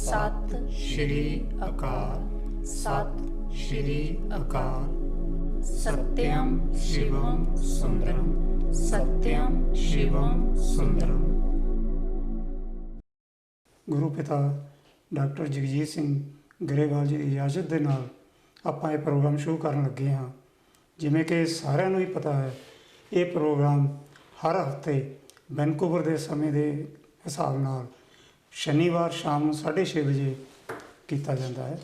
सत श्री अकाल। सत श्री अकाल। सत्यम शिवम सुंदरम। सत्यम शिवम सुंदरम। गुरु पिता डॉक्टर जगजीत सिंह गरेवाल जी की इजाज़त के नाल ਆਪਾਂ ਇਹ ਪ੍ਰੋਗਰਾਮ ਸ਼ੁਰੂ ਕਰਨ ਲੱਗੇ ਹਾਂ। ਜਿਵੇਂ ਕਿ ਸਾਰਿਆਂ ਨੂੰ ਹੀ ਪਤਾ ਹੈ, ਇਹ ਪ੍ਰੋਗਰਾਮ ਹਰ ਹਫ਼ਤੇ ਵੈਨਕੂਵਰ ਦੇ ਸਮੇਂ ਦੇ ਹਿਸਾਬ ਨਾਲ ਸ਼ਨੀਵਾਰ ਸ਼ਾਮ ਨੂੰ 6:30 ਵਜੇ ਕੀਤਾ ਜਾਂਦਾ ਹੈ।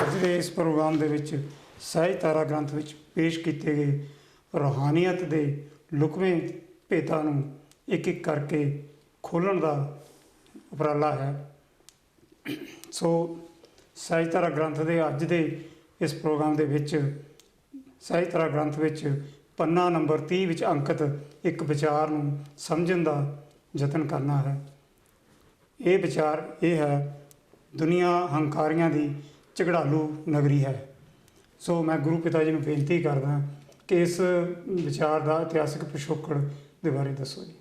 ਅੱਜ ਦੇ ਇਸ ਪ੍ਰੋਗਰਾਮ ਦੇ ਵਿੱਚ ਸਹਿਜ ਤਾਰਾ ਗ੍ਰੰਥ ਵਿੱਚ ਪੇਸ਼ ਕੀਤੇ ਗਏ ਰੂਹਾਨੀਅਤ ਦੇ ਲੁਕਵੇਂ ਭੇਤਾਂ ਨੂੰ ਇੱਕ ਇੱਕ ਕਰਕੇ ਖੋਲ੍ਹਣ ਦਾ ਉਪਰਾਲਾ ਹੈ। ਸੋ ਸਹਿਜ ਤਾਰਾ ਗ੍ਰੰਥ ਦੇ ਅੱਜ ਦੇ ਇਸ ਪ੍ਰੋਗਰਾਮ ਦੇ ਵਿੱਚ ਸਹਿਜ ਤਾਰਾ ਗ੍ਰੰਥ ਵਿੱਚ ਪੰਨਾ ਨੰਬਰ 30 ਵਿੱਚ ਅੰਕਿਤ ਇੱਕ ਵਿਚਾਰ ਨੂੰ ਸਮਝਣ ਦਾ ਯਤਨ ਕਰਨਾ ਹੈ। ਇਹ ਵਿਚਾਰ ਇਹ ਹੈ, ਦੁਨੀਆ ਹੰਕਾਰੀਆਂ ਦੀ ਝਗੜਾਲੂ ਨਗਰੀ ਹੈ। ਸੋ ਮੈਂ ਗੁਰੂ ਪਿਤਾ ਜੀ ਨੂੰ ਬੇਨਤੀ ਕਰਦਾ ਕਿ ਇਸ ਵਿਚਾਰ ਦਾ ਇਤਿਹਾਸਕ ਪਿਛੋਕੜ ਦੇ ਬਾਰੇ ਦੱਸੋ ਜੀ।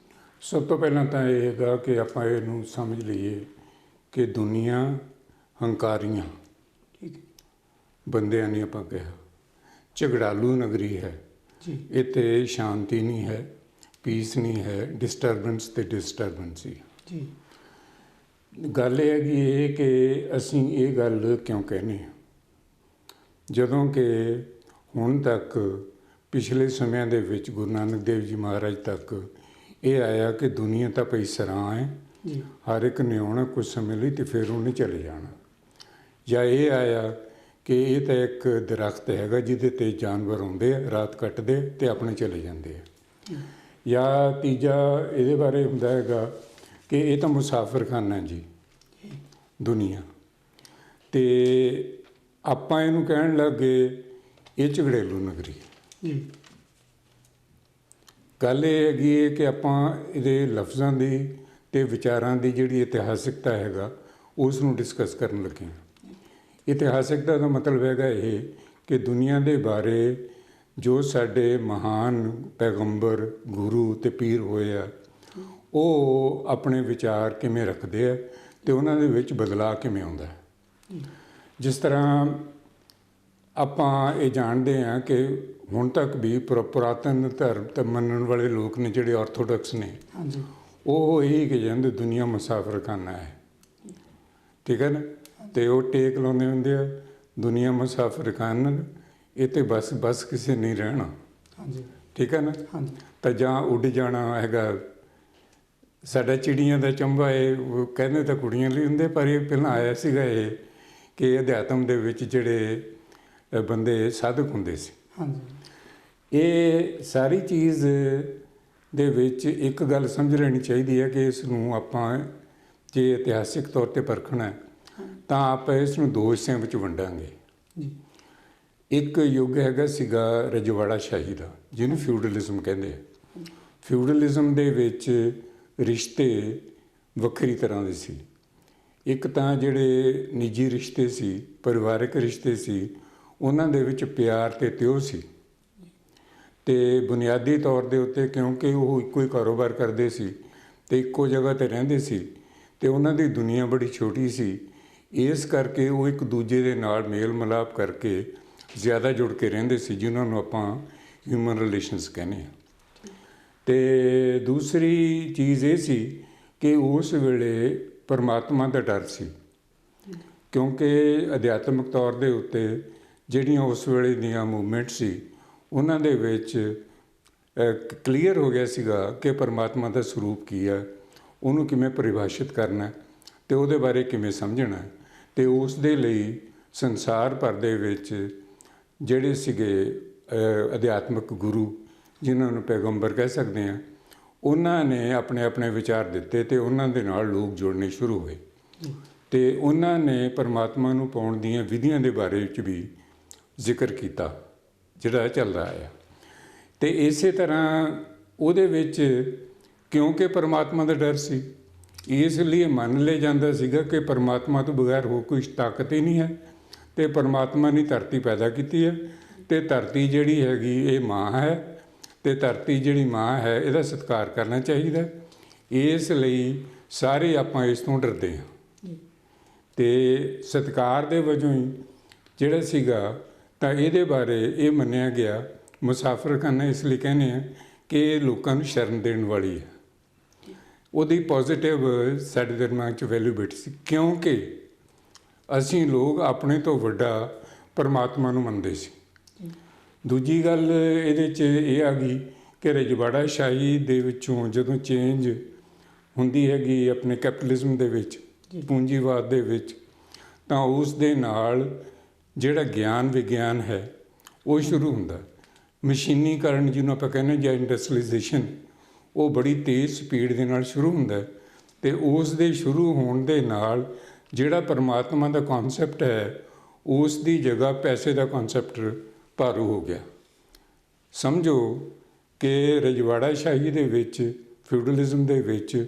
ਸਭ ਤੋਂ ਪਹਿਲਾਂ ਤਾਂ ਇਹ ਹੈਗਾ ਕਿ ਆਪਾਂ ਇਹਨੂੰ ਸਮਝ ਲਈਏ ਕਿ ਦੁਨੀਆ ਹੰਕਾਰੀਆਂ ਠੀਕ ਹੈ, ਬੰਦਿਆਂ ਨੇ ਆਪਾਂ ਕਿਹਾ ਝਗੜਾਲੂ ਨਗਰੀ ਹੈ ਜੀ। ਇੱਥੇ ਸ਼ਾਂਤੀ ਨਹੀਂ ਹੈ, ਪੀਸ ਨਹੀਂ ਹੈ, ਡਿਸਟਰਬੈਂਸ ਤੇ ਡਿਸਟਰਬੈਂਸ ਹੀ। ਜੀ ਗੱਲ ਇਹ ਹੈਗੀ ਇਹ ਕਿ ਅਸੀਂ ਇਹ ਗੱਲ ਕਿਉਂ ਕਹਿੰਦੇ ਹਾਂ, ਜਦੋਂ ਕਿ ਹੁਣ ਤੱਕ ਪਿਛਲੇ ਸਮਿਆਂ ਦੇ ਵਿੱਚ ਗੁਰੂ ਨਾਨਕ ਦੇਵ ਜੀ ਮਹਾਰਾਜ ਤੱਕ ਇਹ ਆਇਆ ਕਿ ਦੁਨੀਆ ਤਾਂ ਪਈ ਸਰਾਂ ਹੈ ਜੀ। ਹਰ ਇੱਕ ਨੇ ਆਉਣਾ ਕੁਝ ਸਮੇਂ ਲਈ ਅਤੇ ਫਿਰ ਉਹਨੇ ਚਲੇ ਜਾਣਾ। ਜਾਂ ਇਹ ਆਇਆ ਕਿ ਇਹ ਤਾਂ ਇੱਕ ਦਰਖਤ ਹੈਗਾ ਜਿਹਦੇ 'ਤੇ ਜਾਨਵਰ ਆਉਂਦੇ ਆ, ਰਾਤ ਕੱਟਦੇ ਅਤੇ ਆਪਣੇ ਚਲੇ ਜਾਂਦੇ ਆ। ਜਾਂ ਤੀਜਾ ਇਹਦੇ ਬਾਰੇ ਹੁੰਦਾ ਹੈਗਾ ਕਿ ਇਹ ਤਾਂ ਮੁਸਾਫਿਰਖਾਨਾ ਜੀ ਦੁਨੀਆ, ਅਤੇ ਆਪਾਂ ਇਹਨੂੰ ਕਹਿਣ ਲੱਗ ਗਏ ਇਹ ਝਗੜੇਲੂ ਨਗਰੀ ਜੀ। ਗੱਲ ਇਹ ਹੈਗੀ ਹੈ ਕਿ ਆਪਾਂ ਇਹਦੇ ਲਫ਼ਜ਼ਾਂ ਦੀ ਅਤੇ ਵਿਚਾਰਾਂ ਦੀ ਜਿਹੜੀ ਇਤਿਹਾਸਿਕਤਾ ਹੈਗਾ ਉਸ ਨੂੰ ਡਿਸਕਸ ਕਰਨ ਲੱਗੇ ਹਾਂ। ਇਤਿਹਾਸਿਕਤਾ ਦਾ ਮਤਲਬ ਹੈਗਾ ਇਹ ਕਿ ਦੁਨੀਆ ਦੇ ਬਾਰੇ ਜੋ ਸਾਡੇ ਮਹਾਨ ਪੈਗੰਬਰ ਗੁਰੂ ਅਤੇ ਪੀਰ ਹੋਏ ਆ, ਉਹ ਆਪਣੇ ਵਿਚਾਰ ਕਿਵੇਂ ਰੱਖਦੇ ਆ ਅਤੇ ਉਹਨਾਂ ਦੇ ਵਿੱਚ ਬਦਲਾਅ ਕਿਵੇਂ ਆਉਂਦਾ ਹੈ। ਜਿਸ ਤਰ੍ਹਾਂ ਆਪਾਂ ਇਹ ਜਾਣਦੇ ਹਾਂ ਕਿ ਹੁਣ ਤੱਕ ਵੀ ਪੁਰਾਤਨ ਧਰਮ ਮੰਨਣ ਵਾਲੇ ਲੋਕ ਨੇ ਜਿਹੜੇ ਆਰਥੋਡਾਕਸ ਨੇ, ਹਾਂਜੀ, ਉਹ ਇਹੀ ਕਿ ਜਾਂਦੇ ਦੁਨੀਆ ਮੁਸਾਫਿਰਖਾਨਾ ਹੈ। ਠੀਕ ਹੈ ਨਾ, ਅਤੇ ਉਹ ਟੇਕ ਲਾਉਂਦੇ ਹੁੰਦੇ ਆ ਦੁਨੀਆ ਮੁਸਾਫਿਰਖਾਨਾ, ਇਹ ਤਾਂ ਬਸ ਕਿਸੇ ਨਹੀਂ ਰਹਿਣਾ। ਹਾਂਜੀ, ਠੀਕ ਹੈ ਨਾ। ਹਾਂਜੀ, ਤਾਂ ਜਾਂ ਉੱਡ ਜਾਣਾ ਹੈਗਾ। ਸਾਡਾ ਚਿੜੀਆਂ ਦਾ ਚੰਬਾ ਇਹ ਉਹ ਕਹਿੰਦੇ ਤਾਂ ਕੁੜੀਆਂ ਲਈ ਹੁੰਦੇ, ਪਰ ਇਹ ਪਹਿਲਾਂ ਆਇਆ ਸੀਗਾ ਇਹ ਕਿ ਅਧਿਆਤਮ ਦੇ ਵਿੱਚ ਜਿਹੜੇ ਬੰਦੇ ਸਾਧਕ ਹੁੰਦੇ ਸੀ। ਹਾਂਜੀ, ਇਹ ਸਾਰੀ ਚੀਜ਼ ਦੇ ਵਿੱਚ ਇੱਕ ਗੱਲ ਸਮਝ ਲੈਣੀ ਚਾਹੀਦੀ ਹੈ ਕਿ ਇਸ ਨੂੰ ਆਪਾਂ ਜੇ ਇਤਿਹਾਸਿਕ ਤੌਰ 'ਤੇ ਪਰਖਣਾ ਤਾਂ ਆਪਾਂ ਇਸ ਨੂੰ ਦੋ ਹਿੱਸਿਆਂ ਵਿੱਚ ਵੰਡਾਂਗੇ। ਜੀ, ਇੱਕ ਯੁੱਗ ਹੈਗਾ ਸੀਗਾ ਰਜਵਾੜਾ ਸ਼ਾਹੀ ਦਾ, ਜਿਹਨੂੰ ਫਿਊਡਲਿਜ਼ਮ ਕਹਿੰਦੇ ਆ। ਫਿਊਡਲਿਜ਼ਮ ਦੇ ਵਿੱਚ ਰਿਸ਼ਤੇ ਵੱਖਰੀ ਤਰ੍ਹਾਂ ਦੇ ਸੀ। ਇੱਕ ਤਾਂ ਜਿਹੜੇ ਨਿੱਜੀ ਰਿਸ਼ਤੇ ਸੀ, ਪਰਿਵਾਰਕ ਰਿਸ਼ਤੇ ਸੀ, ਉਹਨਾਂ ਦੇ ਵਿੱਚ ਪਿਆਰ ਅਤੇ ਤਿਉ ਸੀ, ਅਤੇ ਬੁਨਿਆਦੀ ਤੌਰ ਦੇ ਉੱਤੇ ਕਿਉਂਕਿ ਉਹ ਇੱਕੋ ਹੀ ਕਾਰੋਬਾਰ ਕਰਦੇ ਸੀ ਅਤੇ ਇੱਕੋ ਜਗ੍ਹਾ 'ਤੇ ਰਹਿੰਦੇ ਸੀ ਅਤੇ ਉਹਨਾਂ ਦੀ ਦੁਨੀਆ ਬੜੀ ਛੋਟੀ ਸੀ, ਇਸ ਕਰਕੇ ਉਹ ਇੱਕ ਦੂਜੇ ਦੇ ਨਾਲ ਮੇਲ ਮਿਲਾਪ ਕਰਕੇ ਜ਼ਿਆਦਾ ਜੁੜ ਕੇ ਰਹਿੰਦੇ ਸੀ, ਜਿਹਨਾਂ ਨੂੰ ਆਪਾਂ ਹਿਊਮਨ ਰਿਲੇਸ਼ਨਸ ਕਹਿੰਦੇ ਹਾਂ। ਅਤੇ ਦੂਸਰੀ ਚੀਜ਼ ਇਹ ਸੀ ਕਿ ਉਸ ਵੇਲੇ ਪਰਮਾਤਮਾ ਦਾ ਡਰ ਸੀ, ਕਿਉਂਕਿ ਅਧਿਆਤਮਿਕ ਤੌਰ ਦੇ ਉੱਤੇ ਜਿਹੜੀਆਂ ਉਸ ਵੇਲੇ ਦੀਆਂ ਮੂਵਮੈਂਟ ਸੀ ਉਹਨਾਂ ਦੇ ਵਿੱਚ ਕਲੀਅਰ ਹੋ ਗਿਆ ਸੀਗਾ ਕਿ ਪਰਮਾਤਮਾ ਦਾ ਸਰੂਪ ਕੀ ਹੈ, ਉਹਨੂੰ ਕਿਵੇਂ ਪਰਿਭਾਸ਼ਿਤ ਕਰਨਾ ਅਤੇ ਉਹਦੇ ਬਾਰੇ ਕਿਵੇਂ ਸਮਝਣਾ। ਅਤੇ ਉਸ ਦੇ ਲਈ ਸੰਸਾਰ ਭਰ ਦੇ ਵਿੱਚ ਜਿਹੜੇ ਸੀਗੇ ਅਧਿਆਤਮਿਕ ਗੁਰੂ, ਜਿਨ੍ਹਾਂ ਨੂੰ ਪੈਗੰਬਰ ਕਹਿ ਸਕਦੇ ਹਾਂ, ਉਹਨਾਂ ਨੇ ਆਪਣੇ ਆਪਣੇ ਵਿਚਾਰ ਦਿੱਤੇ ਅਤੇ ਉਹਨਾਂ ਦੇ ਨਾਲ ਲੋਕ ਜੁੜਨੇ ਸ਼ੁਰੂ ਹੋਏ ਅਤੇ ਉਹਨਾਂ ਨੇ ਪਰਮਾਤਮਾ ਨੂੰ ਪਾਉਣ ਦੀਆਂ ਵਿਧੀਆਂ ਦੇ ਬਾਰੇ ਵਿੱਚ ਵੀ ਜ਼ਿਕਰ ਕੀਤਾ ਜਿਹੜਾ ਚੱਲ ਰਿਹਾ ਹੈ। ਅਤੇ ਇਸੇ ਤਰ੍ਹਾਂ ਉਹਦੇ ਵਿੱਚ ਕਿਉਂਕਿ ਪਰਮਾਤਮਾ ਦਾ ਡਰ ਸੀ, ਇਸ ਲਈ ਮੰਨ ਲਿਆ ਜਾਂਦਾ ਸੀਗਾ ਕਿ ਪਰਮਾਤਮਾ ਤੋਂ ਬਗੈਰ ਹੋਰ ਕੋਈ ਤਾਕਤ ਹੀ ਨਹੀਂ ਹੈ ਅਤੇ ਪਰਮਾਤਮਾ ਨੇ ਧਰਤੀ ਪੈਦਾ ਕੀਤੀ ਹੈ ਅਤੇ ਧਰਤੀ ਜਿਹੜੀ ਹੈਗੀ ਇਹ ਮਾਂ ਹੈ ਅਤੇ ਧਰਤੀ ਜਿਹੜੀ ਮਾਂ ਹੈ ਇਹਦਾ ਸਤਿਕਾਰ ਕਰਨਾ ਚਾਹੀਦਾ। ਇਸ ਲਈ ਸਾਰੇ ਆਪਾਂ ਇਸ ਤੋਂ ਡਰਦੇ ਹਾਂ। ਤੇ ਸਤਿਕਾਰ ਦੇ ਵਜੋਂ ਹੀ ਜਿਹੜਾ ਸੀਗਾ ਤਾਂ ਇਹਦੇ ਬਾਰੇ ਇਹ ਮੰਨਿਆ ਗਿਆ, ਮੁਸਾਫਰਖਾਨਾ ਇਸ ਲਈ ਕਹਿੰਦੇ ਆ ਕਿ ਇਹ ਲੋਕਾਂ ਨੂੰ ਸ਼ਰਨ ਦੇਣ ਵਾਲੀ ਹੈ। ਉਹਦੀ ਪੋਜ਼ੀਟਿਵ ਸਾਡੇ ਦਿਮਾਗ 'ਚ ਵੈਲਿਊ ਬੈਠੀ ਸੀ, ਕਿਉਂਕਿ ਅਸੀਂ ਲੋਕ ਆਪਣੇ ਤੋਂ ਵੱਡਾ ਪਰਮਾਤਮਾ ਨੂੰ ਮੰਨਦੇ ਸੀ। ਦੂਜੀ ਗੱਲ ਇਹਦੇ 'ਚ ਇਹ ਆ ਗਈ ਕਿ ਰਜਵਾੜਾ ਸ਼ਾਹੀ ਦੇ ਵਿੱਚੋਂ ਜਦੋਂ ਚੇਂਜ ਹੁੰਦੀ ਹੈਗੀ ਆਪਣੇ ਕੈਪੀਟਲਿਜ਼ਮ ਦੇ ਵਿੱਚ, ਪੂੰਜੀਵਾਦ ਦੇ ਵਿੱਚ, ਤਾਂ ਉਸ ਦੇ ਨਾਲ ਜਿਹੜਾ ਗਿਆਨ ਵਿਗਿਆਨ ਹੈ ਉਹ ਸ਼ੁਰੂ ਹੁੰਦਾ। ਮਸ਼ੀਨੀਕਰਨ ਜਿਹਨੂੰ ਆਪਾਂ ਕਹਿੰਦੇ ਜਾਂ ਇੰਡਸਟਰੀਲਾਈਜੇਸ਼ਨ, ਉਹ ਬੜੀ ਤੇਜ਼ ਸਪੀਡ ਦੇ ਨਾਲ ਸ਼ੁਰੂ ਹੁੰਦਾ ਅਤੇ ਉਸ ਦੇ ਸ਼ੁਰੂ ਹੋਣ ਦੇ ਨਾਲ ਜਿਹੜਾ ਪਰਮਾਤਮਾ ਦਾ ਕੌਨਸੈਪਟ ਹੈ ਉਸ ਦੀ ਜਗ੍ਹਾ ਪੈਸੇ ਦਾ ਕੌਨਸੈਪਟ ਭਾਰੂ ਹੋ ਗਿਆ। ਸਮਝੋ ਕਿ ਰਜਵਾੜਾ ਸ਼ਾਹੀ ਦੇ ਵਿੱਚ, ਫਿਊਡਲਿਜ਼ਮ ਦੇ ਵਿੱਚ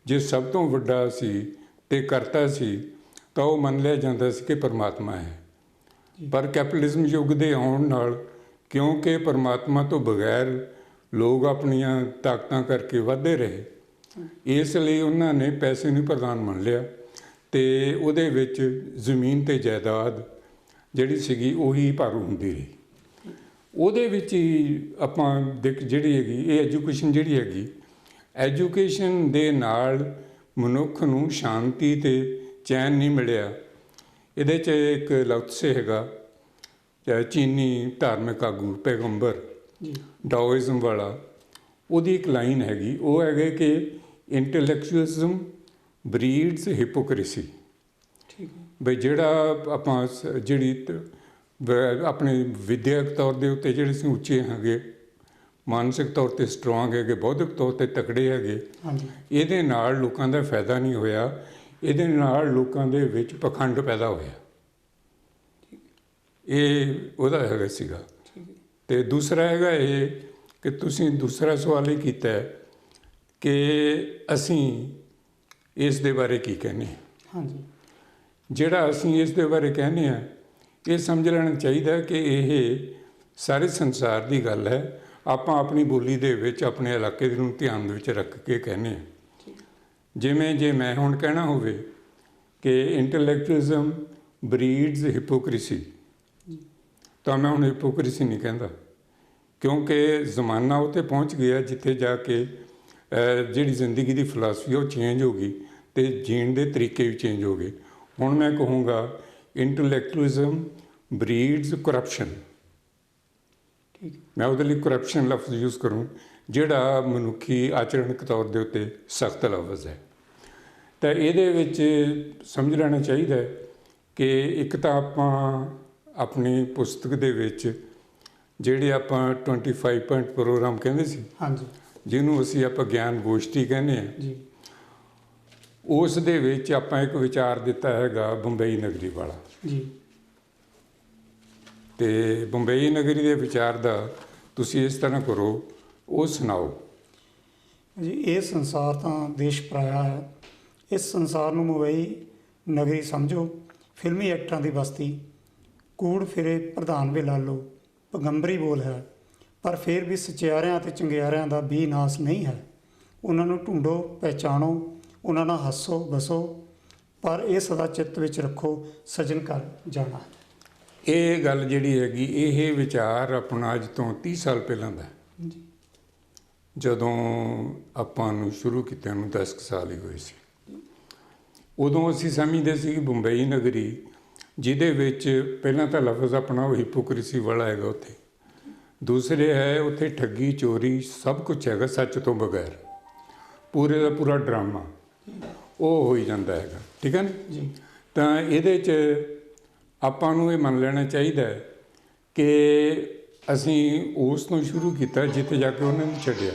ਜੇ ਸਭ ਤੋਂ ਵੱਡਾ ਸੀ ਅਤੇ ਕਰਤਾ ਸੀ ਤਾਂ ਉਹ ਮੰਨ ਲਿਆ ਜਾਂਦਾ ਸੀ ਕਿ ਪਰਮਾਤਮਾ ਹੈ। ਪਰ ਕੈਪੀਟਲਿਜ਼ਮ ਯੁੱਗ ਦੇ ਆਉਣ ਨਾਲ, ਕਿਉਂਕਿ ਪਰਮਾਤਮਾ ਤੋਂ ਬਗੈਰ ਲੋਕ ਆਪਣੀਆਂ ਤਾਕਤਾਂ ਕਰਕੇ ਵਧਦੇ ਰਹੇ, ਇਸ ਲਈ ਉਹਨਾਂ ਨੇ ਪੈਸੇ ਨੂੰ ਪ੍ਰਧਾਨ ਮੰਨ ਲਿਆ ਅਤੇ ਉਹਦੇ ਵਿੱਚ ਜ਼ਮੀਨ ਅਤੇ ਜਾਇਦਾਦ ਜਿਹੜੀ ਸੀਗੀ ਉਹੀ ਭਾਰੂ ਹੁੰਦੀ ਰਹੀ। ਉਹਦੇ ਵਿੱਚ ਹੀ ਆਪਾਂ ਜਿਹੜੀ ਹੈਗੀ ਇਹ ਐਜੂਕੇਸ਼ਨ ਜਿਹੜੀ ਹੈਗੀ, ਐਜੂਕੇਸ਼ਨ ਦੇ ਨਾਲ ਮਨੁੱਖ ਨੂੰ ਸ਼ਾਂਤੀ ਅਤੇ ਚੈਨ ਨਹੀਂ ਮਿਲਿਆ। ਇਹਦੇ 'ਚ ਇੱਕ ਲਫ਼ਜ਼ ਹੈਗਾ ਚੀਨੀ ਧਾਰਮਿਕ ਆਗੂ ਪੈਗੰਬਰ ਡਾਓਇਜ਼ਮ ਵਾਲਾ, ਉਹਦੀ ਇੱਕ ਲਾਈਨ ਹੈਗੀ, ਉਹ ਹੈਗੇ ਕਿ ਇੰਟੈਲੈਕਚੁਅਲਿਜ਼ਮ ਬਰੀਡਸ ਹਿਪੋਕ੍ਰੇਸੀ। ਬਈ ਜਿਹੜਾ ਆਪਾਂ ਜਿਹੜੀ ਆਪਣੇ ਵਿਦਿਅਕ ਤੌਰ ਦੇ ਉੱਤੇ ਜਿਹੜੇ ਅਸੀਂ ਉੱਚੇ ਹੈਗੇ, ਮਾਨਸਿਕ ਤੌਰ 'ਤੇ ਸਟਰੋਂਗ ਹੈਗੇ, ਬੌਧਿਕ ਤੌਰ 'ਤੇ ਤਕੜੇ ਹੈਗੇ, ਇਹਦੇ ਨਾਲ ਲੋਕਾਂ ਦਾ ਫਾਇਦਾ ਨਹੀਂ ਹੋਇਆ, ਇਹਦੇ ਨਾਲ ਲੋਕਾਂ ਦੇ ਵਿੱਚ ਪਖੰਡ ਪੈਦਾ ਹੋਇਆ। ਇਹ ਉਹਦਾ ਹੈਗਾ ਸੀਗਾ। ਅਤੇ ਦੂਸਰਾ ਹੈਗਾ ਇਹ ਕਿ ਤੁਸੀਂ ਦੂਸਰਾ ਸਵਾਲ ਇਹ ਕੀਤਾ ਕਿ ਅਸੀਂ ਇਸ ਦੇ ਬਾਰੇ ਕੀ ਕਹਿੰਦੇ ਹਾਂ। ਜਿਹੜਾ ਅਸੀਂ ਇਸ ਦੇ ਬਾਰੇ ਕਹਿੰਦੇ ਹਾਂ, ਇਹ ਸਮਝ ਲੈਣਾ ਚਾਹੀਦਾ ਕਿ ਇਹ ਸਾਰੇ ਸੰਸਾਰ ਦੀ ਗੱਲ ਹੈ। ਆਪਾਂ ਆਪਣੀ ਬੋਲੀ ਦੇ ਵਿੱਚ ਆਪਣੇ ਇਲਾਕੇ ਨੂੰ ਧਿਆਨ ਦੇ ਵਿੱਚ ਰੱਖ ਕੇ ਕਹਿੰਦੇ ਹਾਂ। ਜਿਵੇਂ ਜੇ ਮੈਂ ਹੁਣ ਕਹਿਣਾ ਹੋਵੇ ਕਿ ਇੰਟੈਲੈਕਚੁਅਲਿਜ਼ਮ ਬਰੀਡਸ ਹਿਪੋਕ੍ਰੇਸੀ, ਤਾਂ ਮੈਂ ਹੁਣ ਹਿਪੋਕ੍ਰੇਸੀ ਨਹੀਂ ਕਹਿੰਦਾ, ਕਿਉਂਕਿ ਜ਼ਮਾਨਾ ਉੱਥੇ ਪਹੁੰਚ ਗਿਆ ਜਿੱਥੇ ਜਾ ਕੇ ਜਿਹੜੀ ਜ਼ਿੰਦਗੀ ਦੀ ਫਿਲਾਸਫੀ ਉਹ ਚੇਂਜ ਹੋ ਗਈ ਅਤੇ ਜੀਣ ਦੇ ਤਰੀਕੇ ਵੀ ਚੇਂਜ ਹੋ ਗਏ। ਹੁਣ ਮੈਂ ਕਹੂੰਗਾ ਇੰਟੈਲੈਕਚੁਅਲਿਜ਼ਮ ਬਰੀਡਸ ਕਰਪਸ਼ਨ। ਮੈਂ ਉਹਦੇ ਲਈ ਕਰਪਸ਼ਨ ਲਫ਼ਜ਼ ਯੂਜ਼ ਕਰੂੰ, ਜਿਹੜਾ ਮਨੁੱਖੀ ਆਚਰਣਕ ਤੌਰ ਦੇ ਉੱਤੇ ਸਖਤ ਲਫ਼ਜ਼ ਹੈ। ਤਾਂ ਇਹਦੇ ਵਿੱਚ ਸਮਝ ਲੈਣਾ ਚਾਹੀਦਾ ਕਿ ਇੱਕ ਤਾਂ ਆਪਾਂ ਆਪਣੀ ਪੁਸਤਕ ਦੇ ਵਿੱਚ ਜਿਹੜੇ ਆਪਾਂ 25 ਪੁਆਇੰਟ ਪ੍ਰੋਗਰਾਮ ਕਹਿੰਦੇ ਸੀ, ਜਿਹਨੂੰ ਅਸੀਂ ਆਪਾਂ ਗਿਆਨ ਗੋਸ਼ਟੀ ਕਹਿੰਦੇ ਹਾਂ, ਉਸ ਦੇ ਵਿੱਚ ਆਪਾਂ ਇੱਕ ਵਿਚਾਰ ਦਿੱਤਾ ਹੈਗਾ ਬੰਬਈ ਨਗਰੀ ਵਾਲਾ। ਅਤੇ ਬੰਬਈ ਨਗਰੀ ਦੇ ਵਿਚਾਰ ਦਾ ਤੁਸੀਂ ਇਸ ਤਰ੍ਹਾਂ ਕਰੋ, ਉਹ ਸੁਣਾਓ ਜੀ। ਇਹ ਸੰਸਾਰ ਤਾਂ ਦੇਸ਼ ਪਰਾਇਆ ਹੈ। ਇਸ ਸੰਸਾਰ ਨੂੰ ਮੁੰਬਈ ਨਗਰੀ ਸਮਝੋ, ਫਿਲਮੀ ਐਕਟਰਾਂ ਦੀ ਬਸਤੀ, ਕੂੜ ਫਿਰੇ ਪ੍ਰਧਾਨ ਵੇ ਲਾਲੋ, ਪੈਗੰਬਰੀ ਬੋਲ ਹੈ, ਪਰ ਫਿਰ ਵੀ ਸਚਿਆਰਿਆਂ ਅਤੇ ਚੰਗਿਆਰਿਆਂ ਦਾ ਵੀ ਨਾਸ ਨਹੀਂ ਹੈ। ਉਹਨਾਂ ਨੂੰ ਢੂੰਡੋ, ਪਹਿਚਾਣੋ, ਉਹਨਾਂ ਨਾਲ ਹੱਸੋ ਵਸੋ, ਪਰ ਇਹ ਸਦਾ ਚਿੱਤ ਵਿੱਚ ਰੱਖੋ, ਸਜਨ ਕਰ ਜਾਣਾ। ਇਹ ਗੱਲ ਜਿਹੜੀ ਹੈਗੀ, ਇਹ ਵਿਚਾਰ ਆਪਣਾ ਅੱਜ ਤੋਂ 30 ਸਾਲ ਪਹਿਲਾਂ ਦਾ, ਜਦੋਂ ਆਪਾਂ ਨੂੰ ਸ਼ੁਰੂ ਕੀਤਿਆਂ ਨੂੰ 10 ਸਾਲ ਹੀ ਹੋਏ ਸੀ। ਉਦੋਂ ਅਸੀਂ ਸਮਝਦੇ ਸੀ ਕਿ ਬੰਬਈ ਨਗਰੀ, ਜਿਹਦੇ ਵਿੱਚ ਪਹਿਲਾਂ ਤਾਂ ਲਫ਼ਜ਼ ਆਪਣਾ ਉਹ ਹਿਪੋਕ੍ਰੇਸੀ ਵਾਲਾ ਹੈਗਾ ਉੱਥੇ, ਦੂਸਰੇ ਹੈ ਉੱਥੇ ਠੱਗੀ ਚੋਰੀ ਸਭ ਕੁਝ ਹੈਗਾ ਸੱਚ ਤੋਂ ਬਗੈਰ, ਪੂਰੇ ਦਾ ਪੂਰਾ ਡਰਾਮਾ ਉਹ ਹੋ ਹੀ ਜਾਂਦਾ ਹੈਗਾ। ਠੀਕ ਹੈ ਨਾ ਜੀ। ਤਾਂ ਇਹਦੇ 'ਚ ਆਪਾਂ ਨੂੰ ਇਹ ਮੰਨ ਲੈਣਾ ਚਾਹੀਦਾ ਕਿ ਅਸੀਂ ਉਸ ਤੋਂ ਸ਼ੁਰੂ ਕੀਤਾ ਜਿੱਥੇ ਜਾ ਕੇ ਉਹਨਾਂ ਨੂੰ ਛੱਡਿਆ।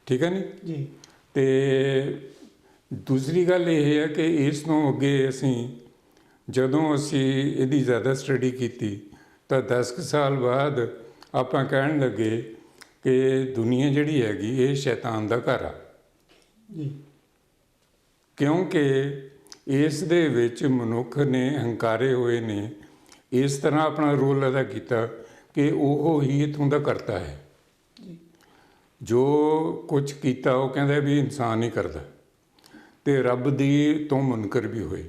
ਠੀਕ ਹੈ ਨੀ ਜੀ। ਅਤੇ ਦੂਸਰੀ ਗੱਲ ਇਹ ਹੈ ਕਿ ਇਸ ਤੋਂ ਅੱਗੇ ਅਸੀਂ ਜਦੋਂ ਅਸੀਂ ਇਹਦੀ ਜ਼ਿਆਦਾ ਸਟੱਡੀ ਕੀਤੀ ਤਾਂ 10 ਸਾਲ ਬਾਅਦ ਆਪਾਂ ਕਹਿਣ ਲੱਗੇ ਕਿ ਦੁਨੀਆ ਜਿਹੜੀ ਹੈਗੀ ਇਹ ਸ਼ੈਤਾਨ ਦਾ ਘਰ ਆ ਜੀ, ਕਿਉਂਕਿ ਇਸ ਦੇ ਵਿੱਚ ਮਨੁੱਖ ਨੇ ਹੰਕਾਰੇ ਹੋਏ ਨੇ, ਇਸ ਤਰ੍ਹਾਂ ਆਪਣਾ ਰੋਲ ਅਦਾ ਕੀਤਾ ਕਿ ਉਹ ਹੀ ਇੱਥੋਂ ਦਾ ਕਰਤਾ ਹੈ। ਜੋ ਕੁਝ ਕੀਤਾ ਉਹ ਕਹਿੰਦਾ ਵੀ ਇਨਸਾਨ ਹੀ ਕਰਦਾ, ਅਤੇ ਰੱਬ ਦੀ ਤੋਂ ਮੁਨਕਰ ਵੀ ਹੋਏ।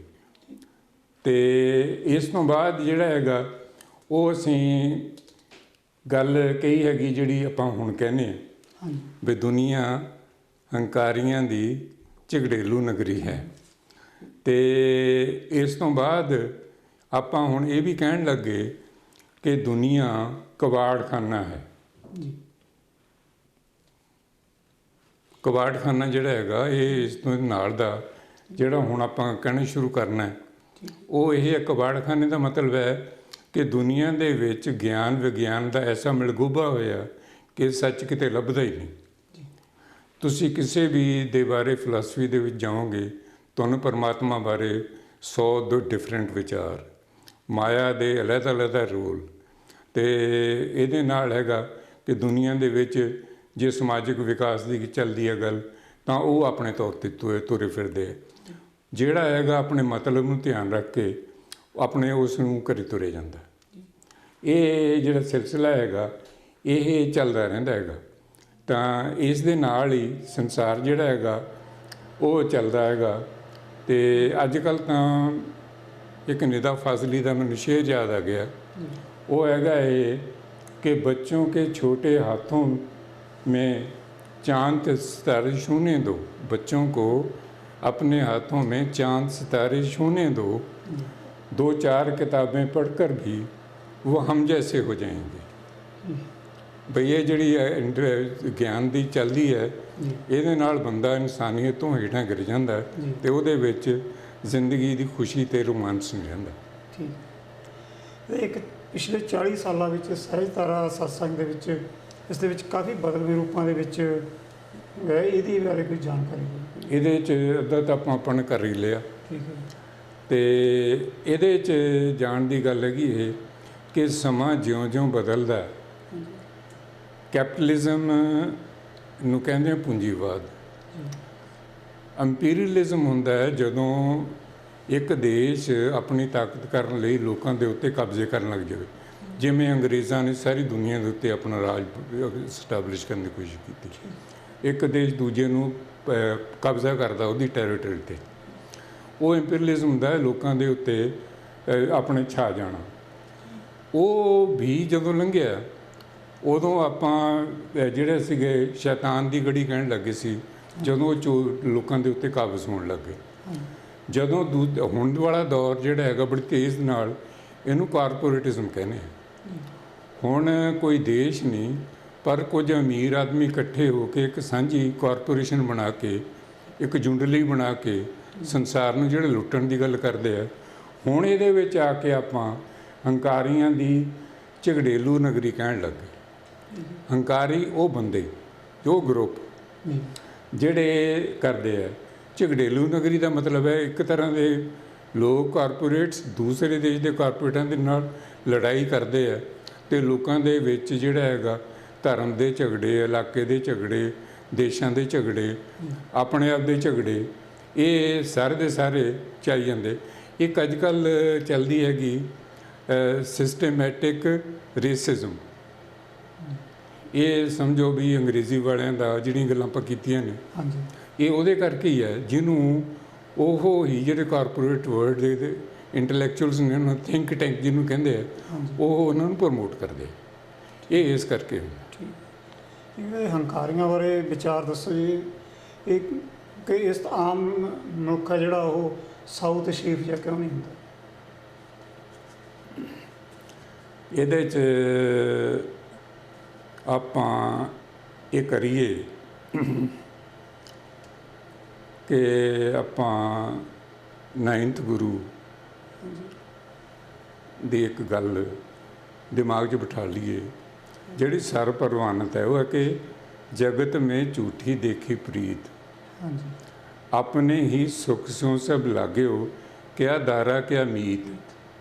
ਤੇ ਇਸ ਤੋਂ ਬਾਅਦ ਜਿਹੜਾ ਹੈਗਾ ਉਹ ਅਸੀਂ ਗੱਲ ਕਹੀ ਹੈਗੀ ਜਿਹੜੀ ਆਪਾਂ ਹੁਣ ਕਹਿੰਦੇ ਹਾਂ ਹਾਂਜੀ ਵੀ ਦੁਨੀਆ ਹੰਕਾਰੀਆਂ ਦੀ ਝਗੜੇਲੂ ਨਗਰੀ ਹੈ। ਤੇ ਇਸ ਤੋਂ ਬਾਅਦ ਆਪਾਂ ਹੁਣ ਇਹ ਵੀ ਕਹਿਣ ਲੱਗੇ ਕਿ ਦੁਨੀਆ ਕਬਾੜਖਾਨਾ ਹੈ। ਜੀ ਕਬਾੜਖਾਨਾ ਜਿਹੜਾ ਹੈਗਾ ਇਹ ਇਸ ਤੋਂ ਨਾਲ ਦਾ ਜਿਹੜਾ ਹੁਣ ਆਪਾਂ ਕਹਿਣਾ ਸ਼ੁਰੂ ਕਰਨਾ ਹੈ ਉਹ ਇਹ ਹੈ। ਕਬਾੜਖਾਨੇ ਦਾ ਮਤਲਬ ਹੈ ਕਿ ਦੁਨੀਆ ਦੇ ਵਿੱਚ ਗਿਆਨ ਵਿਗਿਆਨ ਦਾ ਐਸਾ ਮਿਲਗੂਬਾ ਹੋਇਆ ਕਿ ਸੱਚ ਕਿਤੇ ਲੱਭਦਾ ਹੀ ਨਹੀਂ। ਤੁਸੀਂ ਕਿਸੇ ਵੀ ਦੇ ਬਾਰੇ ਫਿਲਾਸਫੀ ਦੇ ਵਿੱਚ ਜਾਓਗੇ ਤੁਹਾਨੂੰ ਪਰਮਾਤਮਾ ਬਾਰੇ 100 ਡਿਫਰੈਂਟ ਵਿਚਾਰ, ਮਾਇਆ ਦੇ ਅਲੱਗ-ਅਲੱਗ ਰੋਲ, ਅਤੇ ਇਹਦੇ ਨਾਲ ਹੈਗਾ ਕਿ ਦੁਨੀਆ ਦੇ ਵਿੱਚ ਜੇ ਸਮਾਜਿਕ ਵਿਕਾਸ ਦੀ ਚੱਲਦੀ ਹੈ ਗੱਲ ਤਾਂ ਉਹ ਆਪਣੇ ਤੌਰ 'ਤੇ ਤੁਰੇ ਫਿਰਦੇ ਆ। ਜਿਹੜਾ ਹੈਗਾ ਆਪਣੇ ਮਤਲਬ ਨੂੰ ਧਿਆਨ ਰੱਖ ਕੇ ਆਪਣੇ ਉਸ ਨੂੰ ਕਰੀ ਤੁਰੇ ਜਾਂਦਾ। ਇਹ ਜਿਹੜਾ ਸਿਲਸਿਲਾ ਹੈਗਾ ਇਹ ਚੱਲਦਾ ਰਹਿੰਦਾ ਹੈਗਾ। ਤਾਂ ਇਸ ਦੇ ਨਾਲ ਹੀ ਸੰਸਾਰ ਜਿਹੜਾ ਹੈਗਾ ਉਹ ਚੱਲਦਾ ਹੈਗਾ। ਅਤੇ ਅੱਜ ਕੱਲ੍ਹ ਤਾਂ ਇੱਕ ਨਿਦਾ ਫਾਜ਼ਲੀ ਦਾ ਮੈਨੂੰ ਸ਼ੇਰ ਯਾਦ ਆ ਗਿਆ। वो हैगा ये कि बच्चों के छोटे हाथों में चांद सितारे छूने दो, बच्चों को अपने हाथों में चांद सितारे छूने दो, 2-4 किताबें पढ़कर भी वो हम जैसे हो जाएंगे। ਬਈ ਇਹ ਜਿਹੜੀ ਗਿਆਨ ਦੀ ਚੱਲਦੀ ਹੈ ਇਹਦੇ ਨਾਲ ਬੰਦਾ ਇਨਸਾਨੀਅਤ ਤੋਂ ਹੇਠਾਂ ਗਿਰ ਜਾਂਦਾ ਅਤੇ ਉਹਦੇ ਵਿੱਚ ਜ਼ਿੰਦਗੀ ਦੀ ਖੁਸ਼ੀ ਅਤੇ ਰੋਮਾਂਸ ਨਹੀਂ ਰਹਿੰਦਾ। ਠੀਕ। ਇੱਕ ਪਿਛਲੇ 40 ਸਾਲਾਂ ਵਿੱਚ ਸਹਿਜਧਾਰਾ ਸਤਸੰਗ ਦੇ ਵਿੱਚ ਇਸ ਦੇ ਵਿੱਚ ਕਾਫੀ ਬਦਲਵੇਂ ਰੂਪਾਂ ਦੇ ਵਿੱਚ ਇਹਦੇ ਬਾਰੇ ਕੋਈ ਜਾਣਕਾਰੀ? ਇਹਦੇ 'ਚ ਅੱਧਾ ਤਾਂ ਆਪਾਂ ਕਰ ਹੀ ਲਿਆ। ਠੀਕ ਹੈ। ਅਤੇ ਇਹਦੇ 'ਚ ਜਾਣ ਦੀ ਗੱਲ ਹੈਗੀ ਇਹ ਕਿ ਸਮਾਂ ਜਿਉਂ-ਜਿਉਂ ਬਦਲਦਾ, ਕੈਪੀਟਲਿਜ਼ਮ ਨੂੰ ਕਹਿੰਦੇ ਆ ਪੂੰਜੀਵਾਦ। ਅੰਪੀਰੀਅਲਿਜ਼ਮ ਹੁੰਦਾ ਹੈ ਜਦੋਂ ਇੱਕ ਦੇਸ਼ ਆਪਣੀ ਤਾਕਤ ਕਰਨ ਲਈ ਲੋਕਾਂ ਦੇ ਉੱਤੇ ਕਬਜ਼ੇ ਕਰਨ ਲੱਗ ਜਾਵੇ। ਜਿਵੇਂ ਅੰਗਰੇਜ਼ਾਂ ਨੇ ਸਾਰੀ ਦੁਨੀਆ ਦੇ ਉੱਤੇ ਆਪਣਾ ਰਾਜ ਸਟੈਬਲਿਸ਼ ਕਰਨ ਦੀ ਕੋਸ਼ਿਸ਼ ਕੀਤੀ। ਇੱਕ ਦੇਸ਼ ਦੂਜੇ ਨੂੰ ਕਬਜ਼ਾ ਕਰਦਾ ਉਹਦੀ ਟੈਰੀਟਰੀ 'ਤੇ, ਉਹ ਇੰਪੀਰੀਅਲਿਜ਼ਮ ਹੁੰਦਾ ਹੈ, ਲੋਕਾਂ ਦੇ ਉੱਤੇ ਆਪਣੇ ਛਾ ਜਾਣਾ। ਉਹ ਵੀ ਜਦੋਂ ਲੰਘਿਆ ਉਦੋਂ ਆਪਾਂ ਜਿਹੜੇ ਸੀਗੇ ਸ਼ੈਤਾਨ ਦੀ ਗੜੀ ਕਹਿਣ ਲੱਗੇ ਸੀ ਜਦੋਂ ਲੋਕਾਂ ਦੇ ਉੱਤੇ ਕਾਬਜ਼ ਹੋਣ ਲੱਗੇ। ਜਦੋਂ ਹੁਣ ਵਾਲਾ ਦੌਰ ਜਿਹੜਾ ਹੈਗਾ ਬੜੀ ਤੇਜ਼ ਨਾਲ ਇਹਨੂੰ ਕਾਰਪੋਰੇਟਿਜ਼ਮ ਕਹਿੰਦੇ ਆ। ਹੁਣ ਕੋਈ ਦੇਸ਼ ਨਹੀਂ ਪਰ ਕੁਝ ਅਮੀਰ ਆਦਮੀ ਇਕੱਠੇ ਹੋ ਕੇ ਇੱਕ ਸਾਂਝੀ ਕਾਰਪੋਰੇਸ਼ਨ ਬਣਾ ਕੇ ਇੱਕ ਜੁੰਡਲੀ ਬਣਾ ਕੇ ਸੰਸਾਰ ਨੂੰ ਜਿਹੜੇ ਲੁੱਟਣ ਦੀ ਗੱਲ ਕਰਦੇ ਆ। ਹੁਣ ਇਹਦੇ ਵਿੱਚ ਆ ਕੇ ਆਪਾਂ ਹੰਕਾਰੀਆਂ ਦੀ ਝਗੜੇਲੂ ਨਗਰੀ ਕਹਿਣ ਲੱਗੇ। ਹੰਕਾਰੀ ਉਹ ਬੰਦੇ, ਉਹ ਗਰੁੱਪ ਜਿਹੜੇ ਕਰਦੇ ਆ। ਝਗੜੇਲੂ ਨਗਰੀ ਦਾ ਮਤਲਬ ਹੈ ਇੱਕ ਤਰ੍ਹਾਂ ਦੇ ਲੋਕ ਕਾਰਪੋਰੇਟਸ ਦੂਸਰੇ ਦੇਸ਼ ਦੇ ਕਾਰਪੋਰੇਟਾਂ ਦੇ ਨਾਲ ਲੜਾਈ ਕਰਦੇ ਆ ਅਤੇ ਲੋਕਾਂ ਦੇ ਵਿੱਚ ਜਿਹੜਾ ਹੈਗਾ ਧਰਮ ਦੇ ਝਗੜੇ, ਇਲਾਕੇ ਦੇ ਝਗੜੇ, ਦੇਸ਼ਾਂ ਦੇ ਝਗੜੇ, ਆਪਣੇ ਆਪ ਦੇ ਝਗੜੇ, ਇਹ ਸਾਰੇ ਦੇ ਸਾਰੇ ਚੱਲ ਜਾਂਦੇ। ਇੱਕ ਅੱਜ ਕੱਲ੍ਹ ਚੱਲਦੀ ਹੈਗੀ ਸਿਸਟੇਮੈਟਿਕ ਰੇਸਿਜ਼ਮ। ਇਹ ਸਮਝੋ ਵੀ ਅੰਗਰੇਜ਼ੀ ਵਾਲਿਆਂ ਦਾ ਜਿਹੜੀਆਂ ਗੱਲਾਂ ਆਪਾਂ ਕੀਤੀਆਂ ਨੇ ਇਹ ਉਹਦੇ ਕਰਕੇ ਹੀ ਹੈ, ਜਿਹਨੂੰ ਉਹ ਹੀ ਜਿਹੜੇ ਕਾਰਪੋਰੇਟ ਵਰਲਡ ਦੇ ਇੰਟਲੈਕਚੁਅਲਸ ਨੇ ਉਹਨਾਂ ਥਿੰਕ ਟੈਂਕ ਜਿਹਨੂੰ ਕਹਿੰਦੇ ਆ ਉਹ ਉਹਨਾਂ ਨੂੰ ਪ੍ਰਮੋਟ ਕਰਦੇ। ਇਹ ਇਸ ਕਰਕੇ ਇਹ ਹੰਕਾਰੀਆਂ ਬਾਰੇ ਵਿਚਾਰ ਦੱਸੋ ਜੀ। ਇਹ ਕਿ ਇਸ ਆਮ ਮਨੁੱਖ ਆ ਜਿਹੜਾ ਉਹ ਸਾਊਥ ਸ਼ਰੀਫ ਜਿਹਾ ਕਿਉਂ ਨਹੀਂ ਹੁੰਦਾ? ਇਹਦੇ 'ਚ ਆਪਾਂ ਇਹ ਕਰੀਏ ਕਿ ਆਪਾਂ 9th ਗੁਰੂ ਦੀ ਇੱਕ ਗੱਲ ਦਿਮਾਗ 'ਚ ਬਿਠਾ ਲਈਏ ਜਿਹੜੀ ਸਰਪਰਵਾਨਤ ਹੈ। ਉਹ ਹੈ ਕਿ ਜਗਤ ਮੇਂ ਝੂਠੀ ਦੇਖੀ ਪ੍ਰੀਤ, ਆਪਣੇ ਹੀ ਸੁਖ ਸੋਂ ਸਭ ਲਾਗਿਓ, ਕਿਆ ਦਾਰਾ ਕਿਆ ਮੀਤ।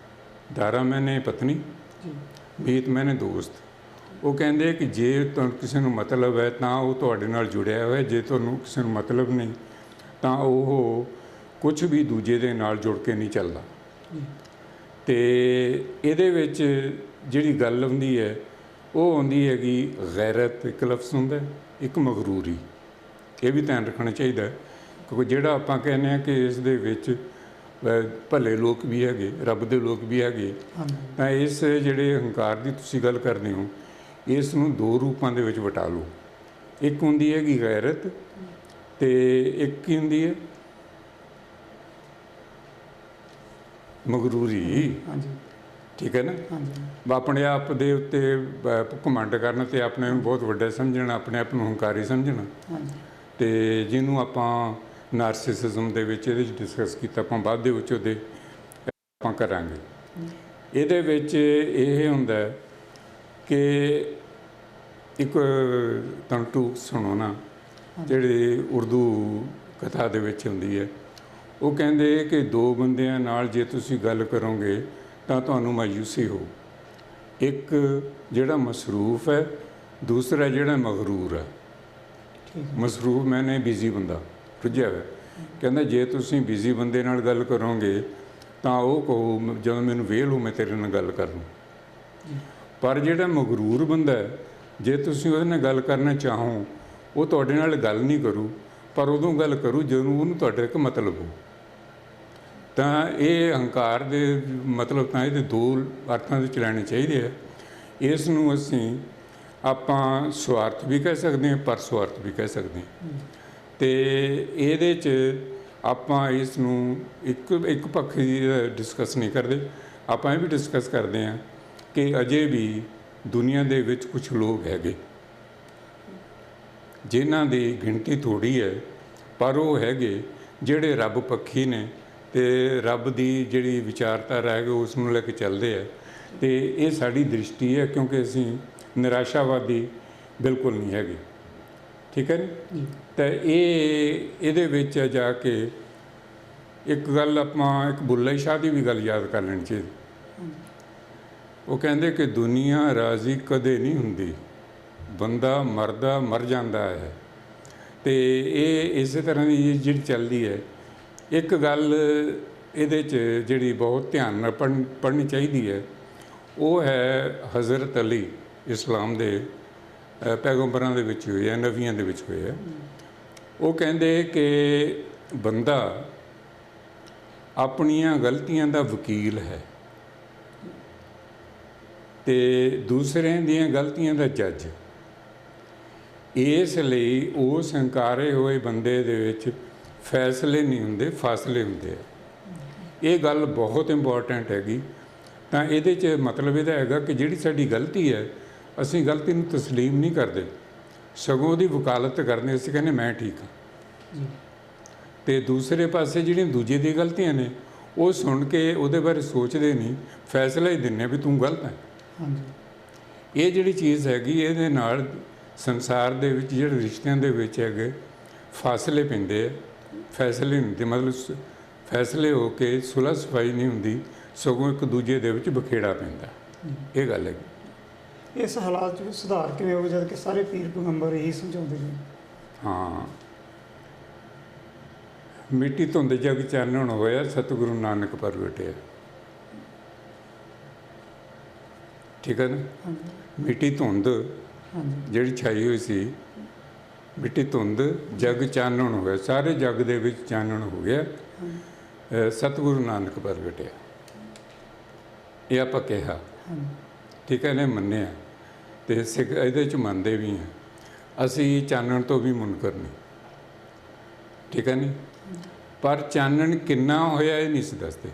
ਦਾਰਾ ਮੈਨੇ ਪਤਨੀ, ਮੀਤ ਮੈਨੇ ਦੋਸਤ। ਉਹ ਕਹਿੰਦੇ ਕਿ ਜੇ ਤੁਹਾਨੂੰ ਕਿਸੇ ਨੂੰ ਮਤਲਬ ਹੈ ਤਾਂ ਉਹ ਤੁਹਾਡੇ ਨਾਲ ਜੁੜਿਆ ਹੋਇਆ, ਜੇ ਤੁਹਾਨੂੰ ਕਿਸੇ ਨੂੰ ਮਤਲਬ ਨਹੀਂ ਤਾਂ ਉਹ ਕੁਛ ਵੀ ਦੂਜੇ ਦੇ ਨਾਲ ਜੁੜ ਕੇ ਨਹੀਂ ਚੱਲਦਾ। ਅਤੇ ਇਹਦੇ ਵਿੱਚ ਜਿਹੜੀ ਗੱਲ ਹੁੰਦੀ ਹੈ ਉਹ ਆਉਂਦੀ ਹੈਗੀ ਗੈਰਤ, ਇੱਕ ਲਫ਼ਜ਼ ਹੁੰਦਾ, ਇੱਕ ਮਗਰੂਰੀ। ਇਹ ਵੀ ਧਿਆਨ ਰੱਖਣਾ ਚਾਹੀਦਾ ਕਿਉਂਕਿ ਜਿਹੜਾ ਆਪਾਂ ਕਹਿੰਦੇ ਹਾਂ ਕਿ ਇਸ ਦੇ ਵਿੱਚ ਭਲੇ ਲੋਕ ਵੀ ਹੈਗੇ, ਰੱਬ ਦੇ ਲੋਕ ਵੀ ਹੈਗੇ। ਹਾਂਜੀ ਤਾਂ ਇਸ ਜਿਹੜੇ ਹੰਕਾਰ ਦੀ ਤੁਸੀਂ ਗੱਲ ਕਰਦੇ ਹੋ, ਇਸ ਨੂੰ ਦੋ ਰੂਪਾਂ ਦੇ ਵਿੱਚ ਵਟਾ ਲਓ। ਇੱਕ ਹੁੰਦੀ ਹੈਗੀ ਗੈਰਤ, ਤੇ ਇੱਕ ਕੀ ਹੁੰਦੀ ਹੈ ਮਗਰੂਰੀ। ਹਾਂਜੀ ਠੀਕ ਹੈ ਨਾ। ਹਾਂਜੀ ਆਪਣੇ ਆਪ ਦੇ ਉੱਤੇ ਘਮੰਡ ਕਰਨਾ ਤੇ ਆਪਣੇ ਨੂੰ ਬਹੁਤ ਵੱਡਾ ਸਮਝਣਾ, ਆਪਣੇ ਆਪ ਨੂੰ ਹੰਕਾਰੀ ਸਮਝਣਾ, ਹਾਂਜੀ ਤੇ ਜਿਹਨੂੰ ਆਪਾਂ ਨਾਰਸਿਸਿਜ਼ਮ ਦੇ ਵਿੱਚ ਇਹਦੇ 'ਚ ਡਿਸਕਸ ਕੀਤਾ, ਆਪਾਂ ਬਾਅਦ ਦੇ ਵਿੱਚ ਉਹਦੇ ਆਪਾਂ ਕਰਾਂਗੇ। ਇਹਦੇ ਵਿੱਚ ਇਹ ਹੁੰਦਾ ਕਿ ਇੱਕ ਤੁਹਾਨੂੰ ਟੂਕ ਸੁਣੋ ਨਾ, ਜਿਹੜੀ ਉਰਦੂ ਕਥਾ ਦੇ ਵਿੱਚ ਹੁੰਦੀ ਹੈ। ਉਹ ਕਹਿੰਦੇ ਕਿ ਦੋ ਬੰਦਿਆਂ ਨਾਲ ਜੇ ਤੁਸੀਂ ਗੱਲ ਕਰੋਗੇ ਤਾਂ ਤੁਹਾਨੂੰ ਮਾਯੂਸੀ ਹੋ। ਇੱਕ ਜਿਹੜਾ ਮਸਰੂਫ ਹੈ, ਦੂਸਰਾ ਜਿਹੜਾ ਮਗਰੂਰ ਹੈ। ਮਸਰੂਫ ਮੈਨੇ ਬਿਜ਼ੀ ਬੰਦਾ, ਰੁੱਝਿਆ ਹੋਇਆ। ਕਹਿੰਦਾ ਜੇ ਤੁਸੀਂ ਬਿਜ਼ੀ ਬੰਦੇ ਨਾਲ ਗੱਲ ਕਰੋਗੇ ਤਾਂ ਉਹ ਕਹੋ ਜਦੋਂ ਮੈਨੂੰ ਵੇਲ ਹੋ ਮੈਂ ਤੇਰੇ ਨਾਲ ਗੱਲ ਕਰ ਲੂੰ। ਪਰ ਜਿਹੜਾ ਮਗਰੂਰ ਬੰਦਾ ਹੈ, ਜੇ ਤੁਸੀਂ ਉਹਦੇ ਨਾਲ ਗੱਲ ਕਰਨਾ ਚਾਹੋ, ਉਹ ਤੁਹਾਡੇ ਨਾਲ ਗੱਲ ਨਹੀਂ ਕਰੂ, ਪਰ ਉਦੋਂ ਗੱਲ ਕਰੂ ਜਦੋਂ ਉਹਨੂੰ ਤੁਹਾਡੇ ਇੱਕ ਮਤਲਬ ਹੋ। ਤਾਂ ਇਹ ਹੰਕਾਰ ਦੇ ਮਤਲਬ ਤਾਂ ਇਹਦੇ ਦੋ ਅਰਥਾਂ ਵਿੱਚ ਲੈਣੇ ਚਾਹੀਦੇ ਆ। ਇਸ ਨੂੰ ਅਸੀਂ ਆਪਾਂ ਸਵਾਰਥ ਵੀ ਕਹਿ ਸਕਦੇ ਹਾਂ, ਪਰ ਸਵਾਰਥ ਵੀ ਕਹਿ ਸਕਦੇ ਹਾਂ। ਅਤੇ ਇਹਦੇ 'ਚ ਆਪਾਂ ਇਸ ਨੂੰ ਇੱਕ ਪੱਖ ਦੀ ਡਿਸਕਸ ਨਹੀਂ ਕਰਦੇ, ਆਪਾਂ ਇਹ ਵੀ ਡਿਸਕਸ ਕਰਦੇ ਹਾਂ ਕਿ ਅਜੇ ਵੀ ਦੁਨੀਆ ਦੇ ਵਿੱਚ ਕੁਝ ਲੋਕ ਹੈਗੇ ਜਿਨ੍ਹਾਂ ਦੀ ਗਿਣਤੀ ਥੋੜ੍ਹੀ ਹੈ, ਪਰ ਉਹ ਹੈਗੇ ਜਿਹੜੇ ਰੱਬ ਪੱਖੀ ਨੇ ਅਤੇ ਰੱਬ ਦੀ ਜਿਹੜੀ ਵਿਚਾਰਧਾਰਾ ਹੈਗੀ ਉਸ ਨੂੰ ਲੈ ਕੇ ਚੱਲਦੇ ਹੈ। ਅਤੇ ਇਹ ਸਾਡੀ ਦ੍ਰਿਸ਼ਟੀ ਹੈ, ਕਿਉਂਕਿ ਅਸੀਂ ਨਿਰਾਸ਼ਾਵਾਦੀ ਬਿਲਕੁਲ ਨਹੀਂ ਹੈਗੇ। ਠੀਕ ਹੈ ਨਾ। ਤਾਂ ਇਹਦੇ ਵਿੱਚ ਜਾ ਕੇ ਇੱਕ ਗੱਲ ਆਪਾਂ ਇੱਕ ਬੁੱਲ੍ਹੇ ਸ਼ਾਹ ਦੀ ਵੀ ਗੱਲ ਯਾਦ ਕਰ ਲੈਣੀ ਚਾਹੀਦੀ। ਉਹ ਕਹਿੰਦੇ ਕਿ ਦੁਨੀਆ ਰਾਜ਼ੀ ਕਦੇ ਨਹੀਂ ਹੁੰਦੀ, ਬੰਦਾ ਮਰਦਾ ਮਰ ਜਾਂਦਾ ਹੈ। ਅਤੇ ਇਹ ਇਸੇ ਤਰ੍ਹਾਂ ਦੀ ਜਿਹੜੀ ਚੱਲਦੀ ਹੈ। ਇੱਕ ਗੱਲ ਇਹਦੇ 'ਚ ਜਿਹੜੀ ਬਹੁਤ ਧਿਆਨ ਨਾਲ ਪੜ੍ਹਨੀ ਚਾਹੀਦੀ ਹੈ, ਉਹ ਹੈ ਹਜ਼ਰਤ ਅਲੀ ਇਸਲਾਮ ਦੇ ਪੈਗੰਬਰਾਂ ਦੇ ਵਿੱਚ ਹੋਏ ਆ, ਨਬੀਆਂ ਦੇ ਵਿੱਚ ਹੋਏ ਆ। ਉਹ ਕਹਿੰਦੇ ਕਿ ਬੰਦਾ ਆਪਣੀਆਂ ਗਲਤੀਆਂ ਦਾ ਵਕੀਲ ਹੈ ਅਤੇ ਦੂਸਰਿਆਂ ਦੀਆਂ ਗਲਤੀਆਂ ਦਾ ਜੱਜ। ਇਸ ਲਈ ਉਸ ਹੰਕਾਰੇ ਹੋਏ ਬੰਦੇ ਦੇ ਵਿੱਚ ਫੈਸਲੇ ਨਹੀਂ ਹੁੰਦੇ, ਫਾਸਲੇ ਹੁੰਦੇ ਆ। ਇਹ ਗੱਲ ਬਹੁਤ ਇੰਪੋਰਟੈਂਟ ਹੈਗੀ। ਤਾਂ ਇਹਦੇ 'ਚ ਮਤਲਬ ਇਹਦਾ ਹੈਗਾ ਕਿ ਜਿਹੜੀ ਸਾਡੀ ਗਲਤੀ ਹੈ, ਅਸੀਂ ਗਲਤੀ ਨੂੰ ਤਸਲੀਮ ਨਹੀਂ ਕਰਦੇ, ਸਗੋਂ ਉਹਦੀ ਵਕਾਲਤ ਕਰਦੇ। ਅਸੀਂ ਕਹਿੰਦੇ ਮੈਂ ਠੀਕ ਹਾਂ। ਅਤੇ ਦੂਸਰੇ ਪਾਸੇ ਜਿਹੜੀਆਂ ਦੂਜੇ ਦੀਆਂ ਗਲਤੀਆਂ ਨੇ, ਉਹ ਸੁਣ ਕੇ ਉਹਦੇ ਬਾਰੇ ਸੋਚਦੇ ਨਹੀਂ, ਫੈਸਲਾ ਹੀ ਦਿੰਦੇ ਵੀ ਤੂੰ ਗਲਤ ਹੈ। ਇਹ ਜਿਹੜੀ ਚੀਜ਼ ਹੈਗੀ, ਇਹਦੇ ਨਾਲ ਸੰਸਾਰ ਦੇ ਵਿੱਚ ਜਿਹੜੇ ਰਿਸ਼ਤਿਆਂ ਦੇ ਵਿੱਚ ਹੈਗੇ ਫਾਸਲੇ ਪੈਂਦੇ ਆ, ਫੈਸਲੇ ਨਹੀਂ ਹੁੰਦੇ। ਮਤਲਬ ਫੈਸਲੇ ਹੋ ਕੇ ਸੁਲਹ ਸਫਾਈ ਨਹੀਂ ਹੁੰਦੀ, ਸਗੋਂ ਇੱਕ ਦੂਜੇ ਦੇ ਵਿੱਚ ਬਖੇੜਾ ਪੈਂਦਾ। ਇਹ ਗੱਲ ਹੈਗੀ। ਇਸ ਹਾਲਾਤ 'ਚ ਸੁਧਾਰ ਕਿਵੇਂ ਹੋਵੇ ਜਦ ਕਿ ਸਾਰੇ ਪੀਰ ਪੈਗੰਬਰ ਇਹੀ ਸਮਝਾਉਂਦੇ ਨੇ? ਹਾਂ, ਮਿੱਟੀ ਧੁੰਦ ਜਗ ਚਾਨਣ ਹੋਇਆ, ਸਤਿਗੁਰੂ ਨਾਨਕ ਪ੍ਰਗਟਿਆ। ਠੀਕ ਹੈ ਨਾ। ਮਿੱਟੀ ਧੁੰਦ ਜਿਹੜੀ ਛਾਈ ਹੋਈ ਸੀ, ਮਿੱਟੀ ਧੁੰਦ ਜਗ ਚਾਨਣ ਹੋਇਆ, ਸਾਰੇ ਜਗ ਦੇ ਵਿੱਚ ਚਾਨਣ ਹੋ ਗਿਆ, ਸਤਿਗੁਰੂ ਨਾਨਕ ਪ੍ਰਗਟਿਆ। ਇਹ ਆਪਾਂ ਕਿਹਾ। ਠੀਕ ਹੈ ਨੇ, ਮੰਨਿਆ। ਅਤੇ ਸਿੱਖ ਇਹਦੇ 'ਚ ਮੰਨਦੇ ਵੀ ਹਾਂ ਅਸੀਂ ਚਾਨਣ ਤੋਂ ਵੀ ਮੁਨਕਰ ਨਹੀਂ। ਠੀਕ ਹੈ ਨਹੀਂ। ਪਰ ਚਾਨਣ ਕਿੰਨਾ ਹੋਇਆ ਇਹ ਨਹੀਂ ਸੀ ਦੱਸਦੇ।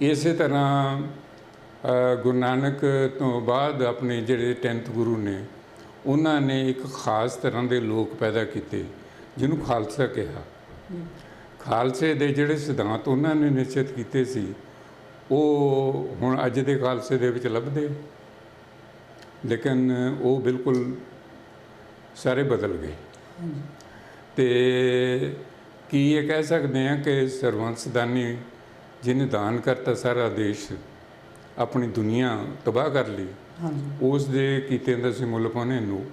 ਇਸੇ ਤਰ੍ਹਾਂ ਗੁਰੂ ਨਾਨਕ ਤੋਂ ਬਾਅਦ ਆਪਣੇ ਜਿਹੜੇ 10th ਗੁਰੂ ਨੇ, ਉਹਨਾਂ ਨੇ ਇੱਕ ਖਾਸ ਤਰ੍ਹਾਂ ਦੇ ਲੋਕ ਪੈਦਾ ਕੀਤੇ ਜਿਹਨੂੰ ਖਾਲਸਾ ਕਿਹਾ। ਖਾਲਸੇ ਦੇ ਜਿਹੜੇ ਸਿਧਾਂਤ ਉਹਨਾਂ ਨੇ ਨਿਸ਼ਚਿਤ ਕੀਤੇ ਸੀ, ਉਹ ਹੁਣ ਅੱਜ ਦੇ ਖਾਲਸੇ ਦੇ ਵਿੱਚ ਲੱਭਦੇ, ਲੇਕਿਨ ਉਹ ਬਿਲਕੁਲ ਸਾਰੇ ਬਦਲ ਗਏ। ਅਤੇ ਕੀ ਇਹ ਕਹਿ ਸਕਦੇ ਹਾਂ ਕਿ ਸਰਵੰਸਦਾਨੀ ਜਿਹਨੇ ਦਾਨ ਕਰਤਾ ਸਾਰਾ ਦੇਸ਼, ਆਪਣੀ ਦੁਨੀਆ ਤਬਾਹ ਕਰ ਲਈ, ਉਸ ਦੇ ਕੀਤੇ ਦਾ ਅਸੀਂ ਮੁੱਲ ਪਾਉਂਦੇ ਨੂੰ।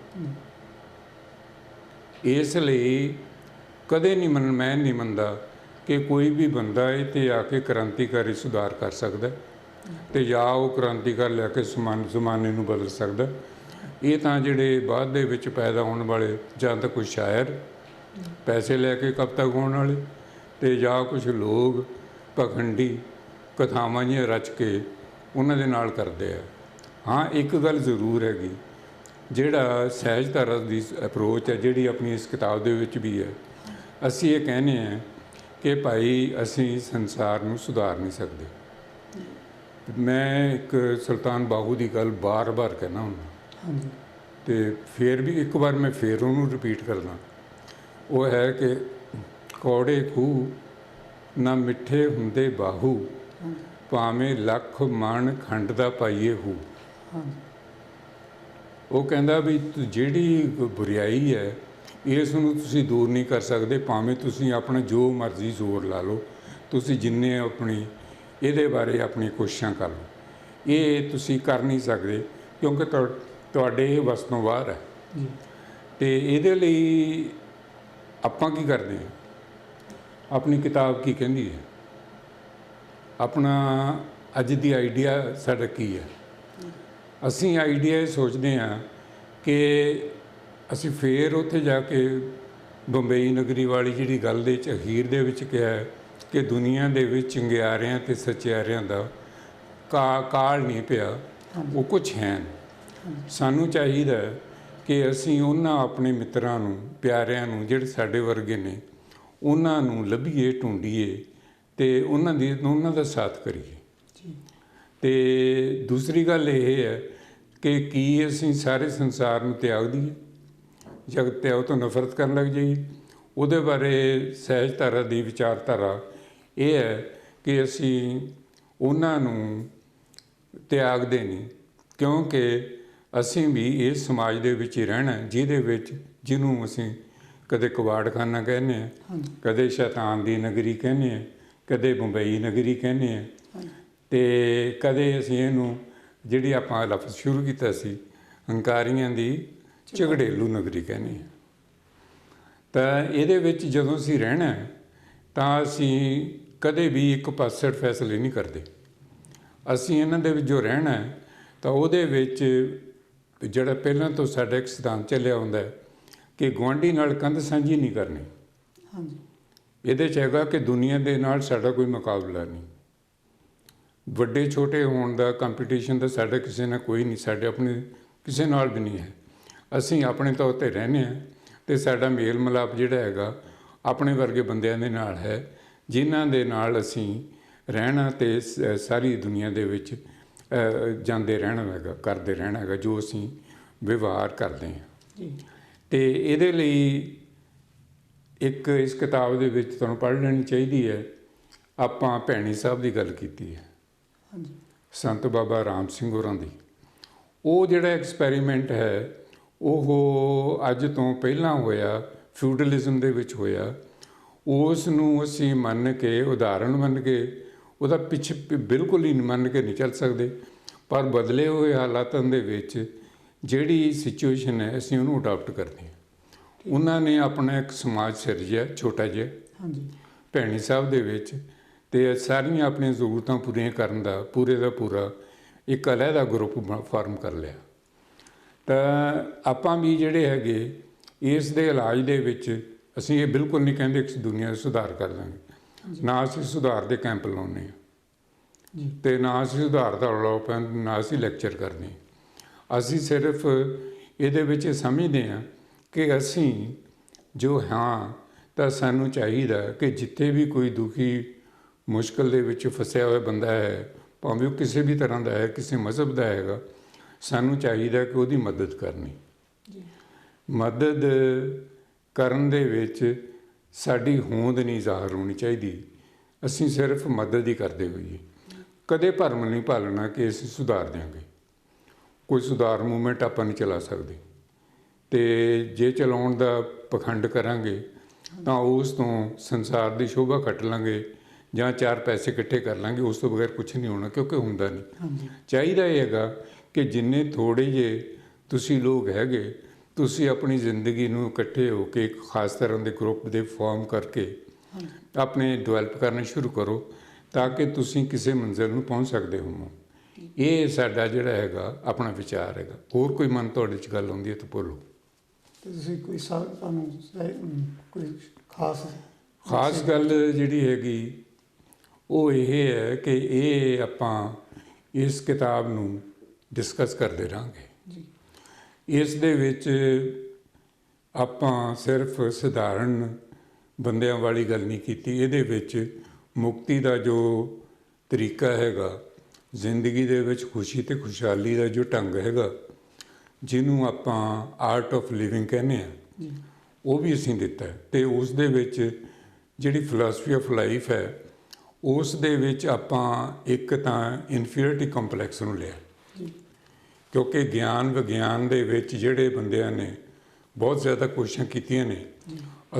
ਇਸ ਲਈ ਕਦੇ ਨਹੀਂ ਮੈਂ ਨਹੀਂ ਮੰਨਦਾ ਕਿ ਕੋਈ ਵੀ ਬੰਦਾ ਇਹ 'ਤੇ ਆ ਕੇ ਕ੍ਰਾਂਤੀਕਾਰੀ ਸੁਧਾਰ ਕਰ ਸਕਦਾ ਅਤੇ ਜਾਂ ਉਹ ਕ੍ਰਾਂਤੀਕਾਰ ਲੈ ਕੇ ਜ਼ਮਾਨੇ ਨੂੰ ਬਦਲ ਸਕਦਾ। ਇਹ ਤਾਂ ਜਿਹੜੇ ਬਾਅਦ ਦੇ ਵਿੱਚ ਪੈਦਾ ਹੋਣ ਵਾਲੇ ਜਾਂ ਤਾਂ ਕੋਈ ਸ਼ਾਇਰ ਪੈਸੇ ਲੈ ਕੇ ਕਵਿਤਾ ਗਾਉਣ ਵਾਲੇ, ਤੇ ਜਾਂ ਕੁਝ ਲੋਕ ਪਖੰਡੀ ਕਥਾਵਾਂ ਜਿਹੀਆਂ ਰਚ ਕੇ ਉਹਨਾਂ ਦੇ ਨਾਲ ਕਰਦੇ ਆ। ਹਾਂ, ਇੱਕ ਗੱਲ ਜ਼ਰੂਰ ਹੈਗੀ, ਜਿਹੜਾ ਸਹਿਜਧਾਰਾ ਦੀ ਅਪਰੋਚ ਹੈ ਜਿਹੜੀ ਆਪਣੀ ਇਸ ਕਿਤਾਬ ਦੇ ਵਿੱਚ ਵੀ ਹੈ, ਅਸੀਂ ਇਹ ਕਹਿੰਦੇ ਹਾਂ ਕਿ ਭਾਈ ਅਸੀਂ ਸੰਸਾਰ ਨੂੰ ਸੁਧਾਰ ਨਹੀਂ ਸਕਦੇ। ਮੈਂ ਇੱਕ ਸੁਲਤਾਨ ਬਾਹੂ ਦੀ ਗੱਲ ਬਾਰ-ਬਾਰ ਕਹਿਣਾ ਹੁੰਦਾ, ਅਤੇ ਫਿਰ ਵੀ ਇੱਕ ਵਾਰ ਮੈਂ ਫਿਰ ਉਹਨੂੰ ਰਿਪੀਟ ਕਰਦਾ। ਉਹ ਹੈ ਕਿ ਕੌੜੇ ਖੂਹ ਨਾ ਮਿੱਠੇ ਹੁੰਦੇ ਬਾਹੂ, ਭਾਵੇਂ ਲੱਖ ਮਣ ਖੰਡ ਦਾ ਪਾਈਏ ਹੂ। ਉਹ ਕਹਿੰਦਾ ਵੀ ਜਿਹੜੀ ਬੁਰਿਆਈ ਹੈ ਇਸ ਨੂੰ ਤੁਸੀਂ ਦੂਰ ਨਹੀਂ ਕਰ ਸਕਦੇ, ਭਾਵੇਂ ਤੁਸੀਂ ਆਪਣਾ ਜੋ ਮਰਜ਼ੀ ਜ਼ੋਰ ਲਾ ਲਓ, ਤੁਸੀਂ ਜਿੰਨੇ ਆਪਣੀ ਇਹਦੇ ਬਾਰੇ ਆਪਣੀ ਕੋਸ਼ਿਸ਼ਾਂ ਕਰ ਲਓ, ਇਹ ਤੁਸੀਂ ਕਰ ਨਹੀਂ ਸਕਦੇ ਕਿਉਂਕਿ ਤੁਹਾਡੇ ਇਹ ਵੱਸ ਤੋਂ ਬਾਹਰ ਹੈ। ਅਤੇ ਇਹਦੇ ਲਈ ਆਪਾਂ ਕੀ ਕਰਦੇ ਹਾਂ? ਆਪਣੀ ਕਿਤਾਬ ਕੀ ਕਹਿੰਦੀ ਹੈ? ਆਪਣਾ ਅੱਜ ਦੀ ਆਈਡੀਆ ਸਾਡਾ ਕੀ ਹੈ? ਅਸੀਂ ਆਈਡੀਆ ਇਹ ਸੋਚਦੇ ਹਾਂ ਕਿ ਅਸੀਂ ਫਿਰ ਉੱਥੇ ਜਾ ਕੇ ਬੰਬਈ ਨਗਰੀ ਵਾਲੀ ਜਿਹੜੀ ਗੱਲ ਦੇ 'ਚ ਅਖੀਰ ਦੇ ਵਿੱਚ ਕਿਹਾ ਕਿ ਦੁਨੀਆ ਦੇ ਵਿੱਚ ਚੰਗਿਆਰਿਆਂ ਅਤੇ ਸੱਚਿਆਰਿਆਂ ਦਾ ਕਾਲ ਨਹੀਂ ਪਿਆ, ਉਹ ਕੁਛ ਹੈ। ਸਾਨੂੰ ਚਾਹੀਦਾ ਕਿ ਅਸੀਂ ਉਹਨਾਂ ਆਪਣੇ ਮਿੱਤਰਾਂ ਨੂੰ, ਪਿਆਰਿਆਂ ਨੂੰ, ਜਿਹੜੇ ਸਾਡੇ ਵਰਗੇ ਨੇ, ਉਹਨਾਂ ਨੂੰ ਲੱਭੀਏ, ਢੂੰਡੀਏ ਅਤੇ ਉਹਨਾਂ ਦਾ ਸਾਥ ਕਰੀਏ। ਅਤੇ ਦੂਸਰੀ ਗੱਲ ਇਹ ਹੈ ਕਿ ਕੀ ਅਸੀਂ ਸਾਰੇ ਸੰਸਾਰ ਨੂੰ ਤਿਆਗ ਦਈਏ, ਜਗਤ ਤਿਆਗ ਤੋਂ ਨਫ਼ਰਤ ਕਰਨ ਲੱਗ ਜਾਈਏ? ਉਹਦੇ ਬਾਰੇ ਸਹਿਜਧਾਰਾ ਦੀ ਵਿਚਾਰਧਾਰਾ ਇਹ ਹੈ ਕਿ ਅਸੀਂ ਉਹਨਾਂ ਨੂੰ ਤਿਆਗਦੇ ਨਹੀਂ, ਕਿਉਂਕਿ ਅਸੀਂ ਵੀ ਇਸ ਸਮਾਜ ਦੇ ਵਿੱਚ ਹੀ ਰਹਿਣਾ ਜਿਹਨੂੰ ਅਸੀਂ ਕਦੇ ਕਬਾੜਖਾਨਾ ਕਹਿੰਦੇ ਹਾਂ, ਕਦੇ ਸ਼ੈਤਾਨ ਦੀ ਨਗਰੀ ਕਹਿੰਦੇ ਹਾਂ, ਕਦੇ ਬੰਬਈ ਨਗਰੀ ਕਹਿੰਦੇ ਹਾਂ, ਅਤੇ ਕਦੇ ਅਸੀਂ ਇਹਨੂੰ ਜਿਹੜੀ ਆਪਾਂ ਲਫ਼ਜ਼ ਸ਼ੁਰੂ ਕੀਤਾ ਸੀ ਹੰਕਾਰੀਆਂ ਦੀ ਝਗੜੇਲੂ ਨਗਰੀ ਕਹਿੰਦੇ ਹਾਂ। ਤਾਂ ਇਹਦੇ ਵਿੱਚ ਜਦੋਂ ਅਸੀਂ ਰਹਿਣਾ ਤਾਂ ਅਸੀਂ ਕਦੇ ਵੀ ਇੱਕ ਪਾਸੜ ਫੈਸਲੇ ਨਹੀਂ ਕਰਦੇ। ਅਸੀਂ ਇਹਨਾਂ ਦੇ ਵਿੱਚ ਜੋ ਰਹਿਣਾ ਤਾਂ ਉਹਦੇ ਵਿੱਚ ਜਿਹੜਾ ਪਹਿਲਾਂ ਤੋਂ ਸਾਡਾ ਇੱਕ ਸਿਧਾਂਤ ਚੱਲਿਆ ਹੁੰਦਾ ਕਿ ਗੁਆਂਢੀ ਨਾਲ ਕੰਧ ਸਾਂਝੀ ਨਹੀਂ ਕਰਨੀ। ਇਹਦੇ 'ਚ ਹੈਗਾ ਕਿ ਦੁਨੀਆ ਦੇ ਨਾਲ ਸਾਡਾ ਕੋਈ ਮੁਕਾਬਲਾ ਨਹੀਂ, ਵੱਡੇ ਛੋਟੇ ਹੋਣ ਦਾ ਕੰਪੀਟੀਸ਼ਨ ਦਾ ਸਾਡਾ ਕਿਸੇ ਨਾਲ ਕੋਈ ਨਹੀਂ, ਸਾਡੇ ਆਪਣੇ ਕਿਸੇ ਨਾਲ ਵੀ ਨਹੀਂ ਹੈ। ਅਸੀਂ ਆਪਣੇ ਤੌਰ 'ਤੇ ਰਹਿੰਦੇ ਹਾਂ ਅਤੇ ਸਾਡਾ ਮੇਲ ਮਿਲਾਪ ਜਿਹੜਾ ਹੈਗਾ ਆਪਣੇ ਵਰਗੇ ਬੰਦਿਆਂ ਦੇ ਨਾਲ ਹੈ, ਜਿਨ੍ਹਾਂ ਦੇ ਨਾਲ ਅਸੀਂ ਰਹਿਣਾ ਅਤੇ ਸਾਰੀ ਦੁਨੀਆ ਦੇ ਵਿੱਚ ਜਾਂਦੇ ਰਹਿਣਾ ਹੈਗਾ, ਕਰਦੇ ਰਹਿਣਾ ਹੈਗਾ, ਜੋ ਅਸੀਂ ਵਿਵਹਾਰ ਕਰਦੇ ਹਾਂ। ਅਤੇ ਇਹਦੇ ਲਈ ਇੱਕ ਇਸ ਕਿਤਾਬ ਦੇ ਵਿੱਚ ਤੁਹਾਨੂੰ ਪੜ੍ਹ ਲੈਣੀ ਚਾਹੀਦੀ ਹੈ। ਆਪਾਂ ਭੈਣੀ ਸਾਹਿਬ ਦੀ ਗੱਲ ਕੀਤੀ ਹੈ, ਸੰਤ ਬਾਬਾ ਰਾਮ ਸਿੰਘ ਹੋਰਾਂ ਦੀ। ਉਹ ਜਿਹੜਾ ਐਕਸਪੈਰੀਮੈਂਟ ਹੈ ਉਹ ਅੱਜ ਤੋਂ ਪਹਿਲਾਂ ਹੋਇਆ, ਫਿਊਡਲਿਜ਼ਮ ਦੇ ਵਿੱਚ ਹੋਇਆ। ਉਸ ਨੂੰ ਅਸੀਂ ਮੰਨ ਕੇ, ਉਦਾਹਰਣ ਮੰਨ ਕੇ, ਉਹਦਾ ਪਿੱਛੇ ਬਿਲਕੁਲ ਹੀ ਮੰਨ ਕੇ ਨਹੀਂ ਚੱਲ ਸਕਦੇ, ਪਰ ਬਦਲੇ ਹੋਏ ਹਾਲਾਤਾਂ ਦੇ ਵਿੱਚ ਜਿਹੜੀ ਸਿਚੁਏਸ਼ਨ ਹੈ ਅਸੀਂ ਉਹਨੂੰ ਅਡਾਪਟ ਕਰਦੇ ਹਾਂ। ਉਹਨਾਂ ਨੇ ਆਪਣਾ ਇੱਕ ਸਮਾਜ ਸਿਰਜਿਆ ਛੋਟਾ ਜਿਹਾ ਭੈਣੀ ਸਾਹਿਬ ਦੇ ਵਿੱਚ, ਅਤੇ ਸਾਰੀਆਂ ਆਪਣੀਆਂ ਜ਼ਰੂਰਤਾਂ ਪੂਰੀਆਂ ਕਰਨ ਦਾ ਪੂਰੇ ਦਾ ਪੂਰਾ ਇੱਕ ਅਲੱਗਾ ਗਰੁੱਪ ਫਾਰਮ ਕਰ ਲਿਆ। ਤਾਂ ਆਪਾਂ ਵੀ ਜਿਹੜੇ ਹੈਗੇ ਇਸ ਦੇ ਇਲਾਜ ਦੇ ਵਿੱਚ ਅਸੀਂ ਇਹ ਬਿਲਕੁਲ ਨਹੀਂ ਕਹਿੰਦੇ ਕਿ ਦੁਨੀਆ ਦਾ ਸੁਧਾਰ ਕਰ ਦਾਂਗੇ, ਨਾ ਅਸੀਂ ਸੁਧਾਰ ਦੇ ਕੈਂਪ ਲਾਉਂਦੇ ਹਾਂ ਅਤੇ ਨਾ ਅਸੀਂ ਸੁਧਾਰ ਦਾ ਰੌਲਾ ਪਾਉਂਦੇ, ਨਾ ਅਸੀਂ ਲੈਕਚਰ ਕਰਦੇ ਹਾਂ। ਅਸੀਂ ਸਿਰਫ ਇਹਦੇ ਵਿੱਚ ਸਮਝਦੇ ਹਾਂ ਕਿ ਅਸੀਂ ਜੋ ਹਾਂ ਤਾਂ ਸਾਨੂੰ ਚਾਹੀਦਾ ਕਿ ਜਿੱਥੇ ਵੀ ਕੋਈ ਦੁਖੀ ਮੁਸ਼ਕਿਲ ਦੇ ਵਿੱਚ ਫਸਿਆ ਹੋਇਆ ਬੰਦਾ ਹੈ, ਭਾਵੇਂ ਉਹ ਕਿਸੇ ਵੀ ਤਰ੍ਹਾਂ ਦਾ ਹੈ, ਕਿਸੇ ਮਜ਼ਹਬ ਦਾ ਹੈਗਾ, ਸਾਨੂੰ ਚਾਹੀਦਾ ਕਿ ਉਹਦੀ ਮਦਦ ਕਰਨੀ। ਮਦਦ ਕਰਨ ਦੇ ਵਿੱਚ ਸਾਡੀ ਹੋਂਦ ਨਹੀਂ ਜ਼ਾਹਰ ਹੋਣੀ ਚਾਹੀਦੀ, ਅਸੀਂ ਸਿਰਫ ਮਦਦ ਹੀ ਕਰਦੇ ਹੋਈਏ। ਕਦੇ ਭਰਮ ਨਹੀਂ ਭਾਲਣਾ ਕਿ ਅਸੀਂ ਸੁਧਾਰ ਦਿਆਂਗੇ। ਕੋਈ ਸੁਧਾਰ ਮੂਵਮੈਂਟ ਆਪਾਂ ਨਹੀਂ ਚਲਾ ਸਕਦੇ, ਅਤੇ ਜੇ ਚਲਾਉਣ ਦਾ ਪਖੰਡ ਕਰਾਂਗੇ ਤਾਂ ਉਸ ਤੋਂ ਸੰਸਾਰ ਦੀ ਸ਼ੋਭਾ ਕੱਟ ਲਾਂਗੇ ਜਾਂ ਚਾਰ ਪੈਸੇ ਇਕੱਠੇ ਕਰ ਲਾਂਗੇ, ਉਸ ਤੋਂ ਬਗੈਰ ਕੁਛ ਨਹੀਂ ਹੋਣਾ, ਕਿਉਂਕਿ ਹੁੰਦਾ ਨਹੀਂ। ਚਾਹੀਦਾ ਇਹ ਹੈਗਾ ਕਿ ਜਿੰਨੇ ਥੋੜ੍ਹੇ ਜਿਹੇ ਤੁਸੀਂ ਲੋਕ ਹੈਗੇ, ਤੁਸੀਂ ਆਪਣੀ ਜ਼ਿੰਦਗੀ ਨੂੰ ਇਕੱਠੇ ਹੋ ਕੇ ਇੱਕ ਖਾਸ ਤਰ੍ਹਾਂ ਦੇ ਗਰੁੱਪ ਦੇ ਫਾਰਮ ਕਰਕੇ ਆਪਣੇ ਡਿਵੈਲਪ ਕਰਨੇ ਸ਼ੁਰੂ ਕਰੋ, ਤਾਂ ਕਿ ਤੁਸੀਂ ਕਿਸੇ ਮੰਜ਼ਿਲ ਨੂੰ ਪਹੁੰਚ ਸਕਦੇ ਹੋ। ਇਹ ਸਾਡਾ ਜਿਹੜਾ ਹੈਗਾ ਆਪਣਾ ਵਿਚਾਰ ਹੈਗਾ। ਹੋਰ ਕੋਈ ਮਨ ਤੁਹਾਡੇ 'ਚ ਗੱਲ ਆਉਂਦੀ ਹੈ ਤਾਂ ਬੋਲੋ। ਤੁਸੀਂ ਕੋਈ ਤੁਹਾਨੂੰ ਕੋਈ ਖਾਸ ਗੱਲ ਜਿਹੜੀ ਹੈਗੀ ਉਹ ਇਹ ਹੈ ਕਿ ਇਹ ਆਪਾਂ ਇਸ ਕਿਤਾਬ ਨੂੰ ਡਿਸਕਸ ਕਰਦੇ ਰਹਾਂਗੇ ਜੀ। ਇਸ ਦੇ ਵਿੱਚ ਆਪਾਂ ਸਿਰਫ ਸਧਾਰਨ ਬੰਦਿਆਂ ਵਾਲੀ ਗੱਲ ਨਹੀਂ ਕੀਤੀ, ਇਹਦੇ ਵਿੱਚ ਮੁਕਤੀ ਦਾ ਜੋ ਤਰੀਕਾ ਹੈਗਾ, ਜ਼ਿੰਦਗੀ ਦੇ ਵਿੱਚ ਖੁਸ਼ੀ ਤੇ ਖੁਸ਼ਹਾਲੀ ਦਾ ਜੋ ਢੰਗ ਹੈਗਾ, ਜਿਹਨੂੰ ਆਪਾਂ ਆਰਟ ਆਫ ਲਿਵਿੰਗ ਕਹਿੰਦੇ ਆ, ਉਹ ਵੀ ਅਸੀਂ ਦਿੱਤਾ ਹੈ। ਅਤੇ ਉਸ ਦੇ ਵਿੱਚ ਜਿਹੜੀ ਫਿਲਾਸਫੀ ਆਫ ਲਾਈਫ ਹੈ, ਉਸ ਦੇ ਵਿੱਚ ਆਪਾਂ ਇੱਕ ਤਾਂ ਇਨਫੀਰੀਅਰਟੀ ਕੰਪਲੈਕਸ ਨੂੰ ਲਿਆ, ਕਿਉਂਕਿ ਗਿਆਨ ਵਿਗਿਆਨ ਦੇ ਵਿੱਚ ਜਿਹੜੇ ਬੰਦਿਆਂ ਨੇ ਬਹੁਤ ਜ਼ਿਆਦਾ ਕੋਸ਼ਿਸ਼ਾਂ ਕੀਤੀਆਂ ਨੇ,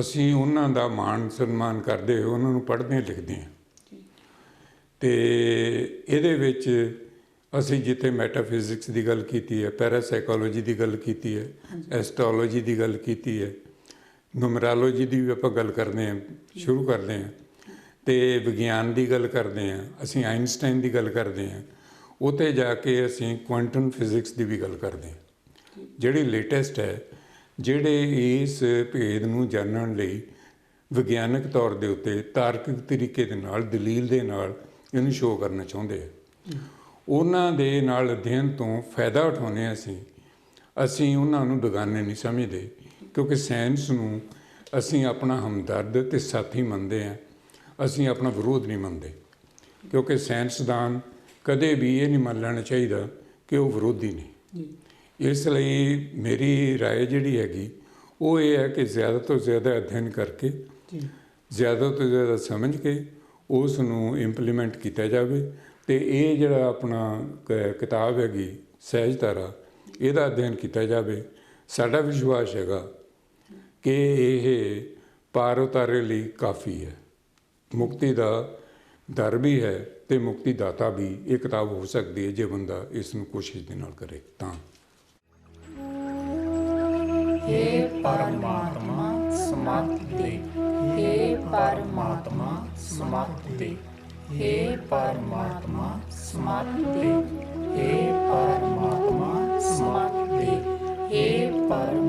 ਅਸੀਂ ਉਹਨਾਂ ਦਾ ਮਾਣ ਸਨਮਾਨ ਕਰਦੇ ਹੋਏ ਉਹਨਾਂ ਨੂੰ ਪੜ੍ਹਦੇ ਹਾਂ, ਲਿਖਦੇ ਹਾਂ। ਅਤੇ ਇਹਦੇ ਵਿੱਚ ਅਸੀਂ ਜਿੱਥੇ ਮੈਟਾਫਿਜ਼ਿਕਸ ਦੀ ਗੱਲ ਕੀਤੀ ਹੈ, ਪੈਰਾਸਾਈਕੋਲੋਜੀ ਦੀ ਗੱਲ ਕੀਤੀ ਹੈ, ਐਸਟ੍ਰੋਲੋਜੀ ਦੀ ਗੱਲ ਕੀਤੀ ਹੈ, ਨਿਊਮਰੋਲੋਜੀ ਦੀ ਵੀ ਆਪਾਂ ਗੱਲ ਕਰਦੇ ਹਾਂ, ਸ਼ੁਰੂ ਕਰਦੇ ਹਾਂ, ਅਤੇ ਵਿਗਿਆਨ ਦੀ ਗੱਲ ਕਰਦੇ ਹਾਂ, ਅਸੀਂ ਆਈਨਸਟਾਈਨ ਦੀ ਗੱਲ ਕਰਦੇ ਹਾਂ, ਉੱਥੇ ਜਾ ਕੇ ਅਸੀਂ ਕੁਆਂਟਮ ਫਿਜ਼ਿਕਸ ਦੀ ਵੀ ਗੱਲ ਕਰਦੇ ਹਾਂ, ਜਿਹੜੀ ਲੇਟੈਸਟ ਹੈ, ਜਿਹੜੇ ਇਸ ਭੇਦ ਨੂੰ ਜਾਣਨ ਲਈ ਵਿਗਿਆਨਕ ਤੌਰ ਦੇ ਉੱਤੇ ਤਾਰਕਿਕ ਤਰੀਕੇ ਦੇ ਨਾਲ, ਦਲੀਲ ਦੇ ਨਾਲ ਇਹਨੂੰ ਸ਼ੋਅ ਕਰਨਾ ਚਾਹੁੰਦੇ ਆ। ਉਹਨਾਂ ਦੇ ਨਾਲ ਅਧਿਐਨ ਤੋਂ ਫਾਇਦਾ ਉਠਾਉਂਦੇ ਹਾਂ ਅਸੀਂ ਉਹਨਾਂ ਨੂੰ ਬੇਗਾਨੇ ਨਹੀਂ ਸਮਝਦੇ, ਕਿਉਂਕਿ ਸਾਇੰਸ ਨੂੰ ਅਸੀਂ ਆਪਣਾ ਹਮਦਰਦ ਅਤੇ ਸਾਥੀ ਮੰਨਦੇ ਹਾਂ, ਅਸੀਂ ਆਪਣਾ ਵਿਰੋਧ ਨਹੀਂ ਮੰਨਦੇ, ਕਿਉਂਕਿ ਸਾਇੰਸਦਾਨ ਕਦੇ ਵੀ ਇਹ ਨਹੀਂ ਮੰਨ ਲੈਣਾ ਚਾਹੀਦਾ ਕਿ ਉਹ ਵਿਰੋਧੀ ਨੇ। ਇਸ ਲਈ ਮੇਰੀ ਰਾਏ ਜਿਹੜੀ ਹੈਗੀ ਉਹ ਇਹ ਹੈ ਕਿ ਜ਼ਿਆਦਾ ਤੋਂ ਜ਼ਿਆਦਾ ਅਧਿਐਨ ਕਰਕੇ, ਜ਼ਿਆਦਾ ਤੋਂ ਜ਼ਿਆਦਾ ਸਮਝ ਕੇ ਉਸ ਨੂੰ ਇੰਪਲੀਮੈਂਟ ਕੀਤਾ ਜਾਵੇ। ਅਤੇ ਇਹ ਜਿਹੜਾ ਆਪਣਾ ਕਿਤਾਬ ਹੈਗੀ ਸਹਿਜਧਾਰਾ, ਇਹਦਾ ਅਧਿਐਨ ਕੀਤਾ ਜਾਵੇ। ਸਾਡਾ ਵਿਸ਼ਵਾਸ ਹੈਗਾ ਕਿ ਇਹ ਪਾਰ ਉਤਾਰੇ ਲਈ ਕਾਫੀ ਹੈ, ਮੁਕਤੀ ਦਾ ਦਰ ਵੀ ਹੈ ਅਤੇ ਮੁਕਤੀ ਦਾਤਾ ਵੀ ਇਹ ਕਿਤਾਬ ਹੋ ਸਕਦੀ ਹੈ ਜੇ ਬੰਦਾ ਇਸ ਨੂੰ ਕੋਸ਼ਿਸ਼ ਦੇ ਨਾਲ ਕਰੇ ਤਾਂ। हे परमात्मा समाप्ति दे, हे परमात्मा समाप्ति दे, हे परमात्मा समाप्ति दे, हे परमात्मा समाप्ति दे, हे पर